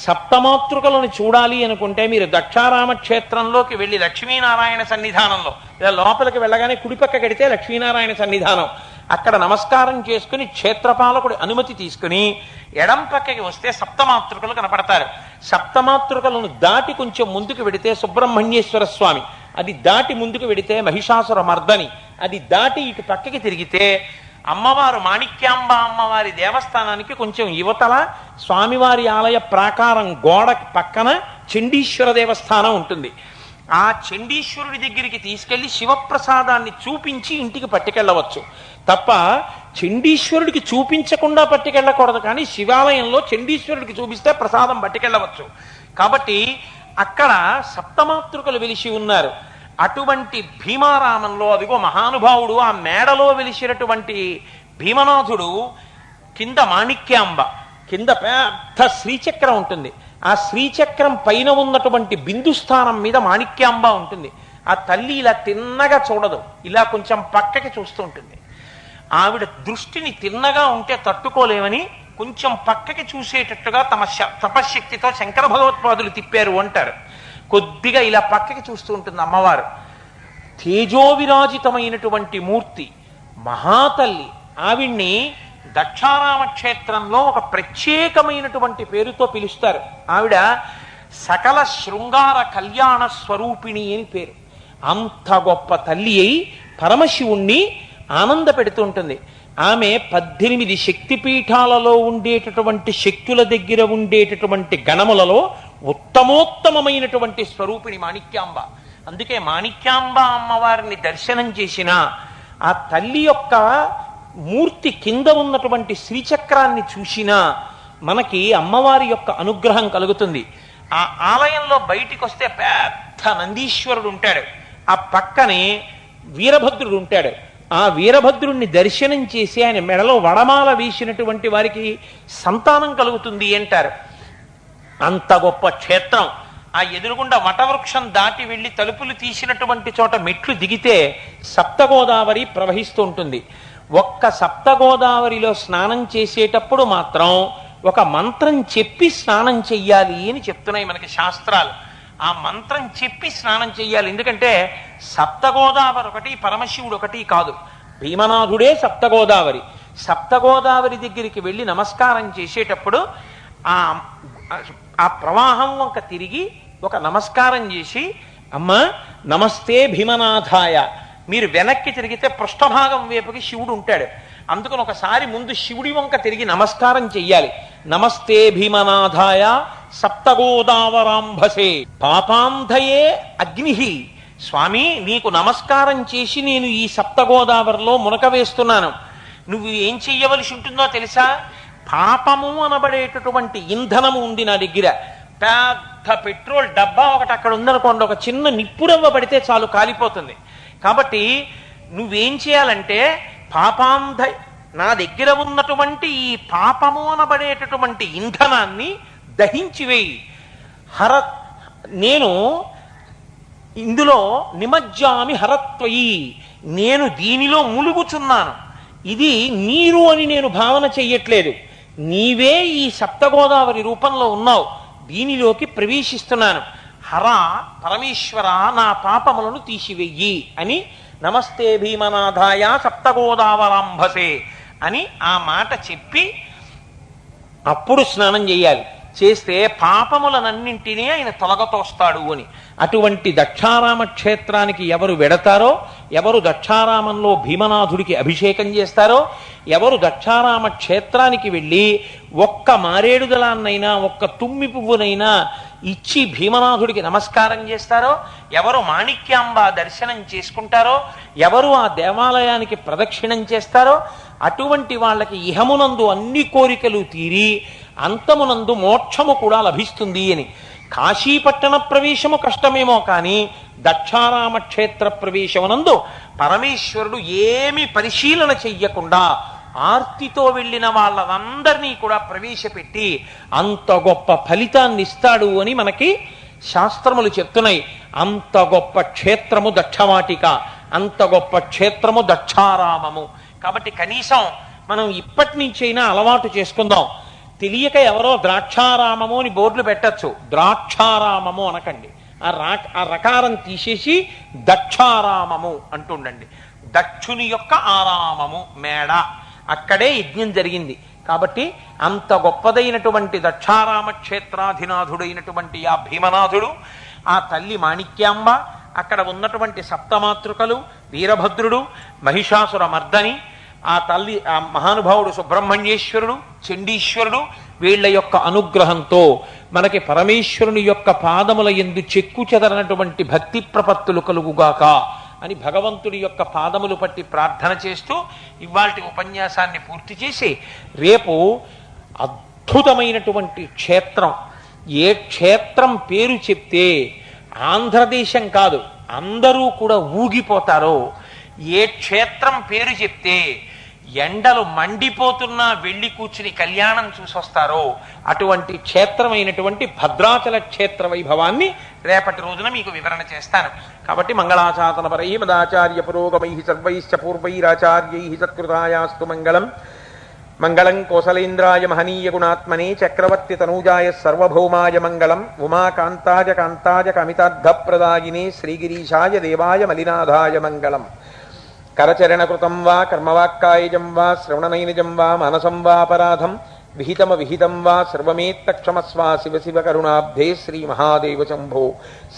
సప్తమాతృకలను చూడాలి అనుకుంటే మీరు దక్షారామ క్షేత్రంలోకి వెళ్ళి లక్ష్మీనారాయణ సన్నిధానంలో ఇలా లోపలికి వెళ్ళగానే కుడిపక్క కడితే లక్ష్మీనారాయణ సన్నిధానం, అక్కడ నమస్కారం చేసుకుని క్షేత్రపాలకుడి అనుమతి తీసుకుని ఎడం పక్కకి వస్తే సప్తమాతృకలు కనపడతారు. సప్తమాతృకలను దాటి కొంచెం ముందుకు వెడితే సుబ్రహ్మణ్యేశ్వర స్వామి, అది దాటి ముందుకు వెడితే మహిషాసుర మర్దని, అది దాటి ఇటు పక్కకి తిరిగితే అమ్మవారు మాణిక్యాంబ అమ్మవారి దేవస్థానానికి కొంచెం యువతల స్వామివారి ఆలయ ప్రాకారం గోడ పక్కన చండీశ్వర దేవస్థానం ఉంటుంది. ఆ చండీశ్వరుడి దగ్గరికి తీసుకెళ్లి శివప్రసాదాన్ని చూపించి ఇంటికి పట్టుకెళ్ళవచ్చు తప్ప చండీశ్వరుడికి చూపించకుండా పట్టుకెళ్ళకూడదు. కానీ శివాలయంలో చండీశ్వరుడికి చూపిస్తే ప్రసాదం పట్టుకెళ్ళవచ్చు. కాబట్టి అక్కడ సప్తమాతృకలు వెలిసి ఉన్నారు. అటువంటి భీమారామంలో అదిగో మహానుభావుడు ఆ మేడలో వెలిసినటువంటి భీమనాథుడు కింద మాణిక్యాంబ, కింద పెద్ద శ్రీచక్రం ఉంటుంది. ఆ శ్రీచక్రం పైన ఉన్నటువంటి బిందుస్థానం మీద మాణిక్యాంబ ఉంటుంది. ఆ తల్లి ఇలా తిన్నగా చూడదు, ఇలా కొంచెం పక్కకి చూస్తూ ఉంటుంది. ఆవిడ దృష్టిని తిన్నగా ఉంటే తట్టుకోలేమని కొంచెం పక్కకి చూసేటట్టుగా తమ తపశ్శక్తితో శంకర భగవత్పాదులు తిప్పారు అంటారు. కొద్దిగా ఇలా పక్కకి చూస్తూ ఉంటుంది అమ్మవారు. తేజోవిరాజితమైనటువంటి మూర్తి మహాతల్లి. ఆవిడ్ని దక్షారామ క్షేత్రంలో ఒక ప్రత్యేకమైనటువంటి పేరుతో పిలుస్తారు. ఆవిడ సకల శృంగార కళ్యాణ స్వరూపిణి అని పేరు. అంత గొప్ప తల్లి అయి పరమశివుణ్ణి ఆనంద పెడుతూ ఉంటుంది. ఆమె 18 శక్తిపీఠాలలో ఉండేటటువంటి శక్తుల దగ్గర ఉండేటటువంటి గణములలో ఉత్తమోత్తమమైనటువంటి స్వరూపిణి మాణిక్యాంబ. అందుకే మాణిక్యాంబ అమ్మవారిని దర్శనం చేసిన ఆ తల్లి యొక్క మూర్తి కింద ఉన్నటువంటి శ్రీచక్రాన్ని చూసినా మనకి అమ్మవారి యొక్క అనుగ్రహం కలుగుతుంది. ఆ ఆలయంలో బయటికి వస్తే పెద్ద నందీశ్వరుడు ఉంటాడు, ఆ పక్కనే వీరభద్రుడు ఉంటాడు. ఆ వీరభద్రుణ్ణి దర్శనం చేసి ఆయన మెడలో వడమాల వేసినటువంటి వారికి సంతానం కలుగుతుంది అంటారు. అంత గొప్ప క్షేత్రం. ఆ ఎదురుగుండా వటవృక్షం దాటి వెళ్ళి తలుపులు తీసినటువంటి చోట మెట్లు దిగితే సప్తగోదావరి ప్రవహిస్తూ ఉంటుంది. ఒక్క సప్తగోదావరిలో స్నానం చేసేటప్పుడు మాత్రం ఒక మంత్రం చెప్పి స్నానం చెయ్యాలి అని చెప్తున్నాయి మనకి శాస్త్రాలు. ఆ మంత్రం చెప్పి స్నానం చెయ్యాలి. ఎందుకంటే సప్తగోదావరి ఒకటి, పరమశివుడు ఒకటి కాదు, భీమనాథుడే సప్తగోదావరి. సప్తగోదావరి దగ్గరికి వెళ్ళి నమస్కారం చేసేటప్పుడు ఆ ప్రవాహం వంక తిరిగి ఒక నమస్కారం చేసి, అమ్మ నమస్తే భీమనాథాయ. మీరు వెనక్కి తిరిగితే పృష్ఠభాగం వైపుకి శివుడు ఉంటాడు. అందుకని ఒకసారి ముందు శివుడి వంక తిరిగి నమస్కారం చెయ్యాలి. నమస్తే భీమనాథాయ సప్తగోదావరాంభసే పాపాంధయే అగ్నిహి. స్వామి నీకు నమస్కారం చేసి నేను ఈ సప్తగోదావరిలో మునక వేస్తున్నాను. నువ్వు ఏం చెయ్యవలసి ఉంటుందో తెలుసా? పాపము అనబడేటటువంటి ఇంధనము ఉంది నా దగ్గర. పెద్ద పెట్రోల్ డబ్బా ఒకటి అక్కడ ఉందనుకోండి, ఒక చిన్న నిప్పురవ్వ పడితే చాలు కాలిపోతుంది. కాబట్టి నువ్వేం చేయాలంటే పాపాంధ నా దగ్గర ఉన్నటువంటి ఈ పాపము అనబడేటటువంటి ఇంధనాన్ని దహించివేయి. నేను ఇందులో నిమజ్జామి హరత్వయి, నేను దీనిలో ములుగుచున్నాను, ఇది నీరు అని నేను భావన చెయ్యట్లేదు, నీవే ఈ సప్తగోదావరి రూపంలో ఉన్నావు, దీనిలోకి ప్రవేశిస్తున్నాను, హర పరమేశ్వర నా పాపములను తీసివెయ్యి అని నమస్తే భీమనాథాయ సప్తగోదావరాంభసే అని ఆ మాట చెప్పి అప్పుడు స్నానం చేయాలి. చేస్తే పాపములనన్నింటినీ ఆయన తొలగతోస్తాడు అని. అటువంటి దక్షారామ క్షేత్రానికి ఎవరు వెడతారో, ఎవరు దక్షారామంలో భీమనాథుడికి అభిషేకం చేస్తారో, ఎవరు దక్షారామ క్షేత్రానికి వెళ్ళి ఒక్క మారేడుదలాన్నైనా ఒక్క తుమ్మి పువ్వునైనా ఇచ్చి భీమనాథుడికి నమస్కారం చేస్తారో, ఎవరు మాణిక్యాంబ దర్శనం చేసుకుంటారో, ఎవరు ఆ దేవాలయానికి ప్రదక్షిణం చేస్తారో అటువంటి వాళ్ళకి ఇహమునందు అన్ని కోరికలు తీరి అంతమునందు మోక్షము కూడా లభిస్తుంది అని. కాశీపట్టణ ప్రవేశము కష్టమేమో కానీ దక్షారామ క్షేత్ర ప్రవేశమునందు పరమేశ్వరుడు ఏమి పరిశీలన చెయ్యకుండా ఆర్తితో వెళ్ళిన వాళ్ళందరినీ కూడా ప్రవేశపెట్టి అంత గొప్ప ఫలితాన్ని ఇస్తాడు అని మనకి శాస్త్రములు చెప్తున్నాయి. అంత గొప్ప క్షేత్రము దక్షవాటిక, అంత గొప్ప క్షేత్రము దక్షారామము. కాబట్టి కనీసం మనం ఇప్పటి నుంచైనా అలవాటు చేసుకుందాం. తెలియక ఎవరో ద్రాక్షారామము అని బోర్డులు పెట్టచ్చు, ద్రాక్షారామము అనకండి. ఆ రకారం తీసేసి దక్షారామము అంటుండండి. దక్షుని యొక్క ఆరామము మేడ, అక్కడే యజ్ఞం జరిగింది. కాబట్టి అంత గొప్పదైనటువంటి దక్షారామ క్షేత్రాధినాథుడైనటువంటి ఆ భీమనాథుడు, ఆ తల్లి మాణిక్యాంబ, అక్కడ ఉన్నటువంటి సప్తమాతృకలు, వీరభద్రుడు, మహిషాసుర మర్దని, ఆ తల్లి ఆ మహానుభావుడు సుబ్రహ్మణ్యేశ్వరుడు, చండీశ్వరుడు, వీళ్ల యొక్క అనుగ్రహంతో మనకి పరమేశ్వరుని యొక్క పాదముల యందు చెక్కు చెదరనటువంటి భక్తి ప్రపత్తులు కలుగుగాక అని భగవంతుడి యొక్క పాదములు పట్టి ప్రార్థన చేస్తూ ఇవాల్టి ఉపన్యాసాన్ని పూర్తి చేసి రేపు అద్భుతమైనటువంటి క్షేత్రం, ఏ క్షేత్రం పేరు చెప్తే ఆంధ్రదేశం కాదు అందరూ కూడా ఊగిపోతారో, ఏ క్షేత్రం పేరు చెప్తే ఎండలు మండిపోతున్నా వెళ్ళి కూర్చుని కళ్యాణం చూసొస్తారో అటువంటి క్షేత్రమైనటువంటి భద్రాచల క్షేత్ర వైభవాన్ని రేపటి రోజున మీకు వివరణ చేస్తాను. కాబట్టి మంగళాచాతనపరై మదాచార్య పురోగమై సర్వైశ్చ పూర్వైరాచార్యై సత్కృతాయాస్తు మంగళం. మంగళం కోసలేంద్రాయ మహనీయ గుణాత్మనే చక్రవర్తి తనూజాయ సర్వభౌమాయ మంగళం. ఉమాకాంతాయ కాంతాయ కమితార్థప్రదాయినే శ్రీగిరీశాయ దేవాయ మలినాథాయ మంగళం. కరచరణకృతం వా కర్మవాక్కాయజం వా శ్రవణనైనజం వా మానసం వాపరాధం విహితమవిహితం వా సర్వమేత్తక్షమస్వా శివ శివ కరుణాబ్ధే శ్రీ మహాదేవ శంభో.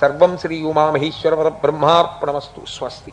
సర్వం శ్రీ ఉమామహేశ్వర పరబ్రహ్మార్పణమస్తు. స్వస్తి.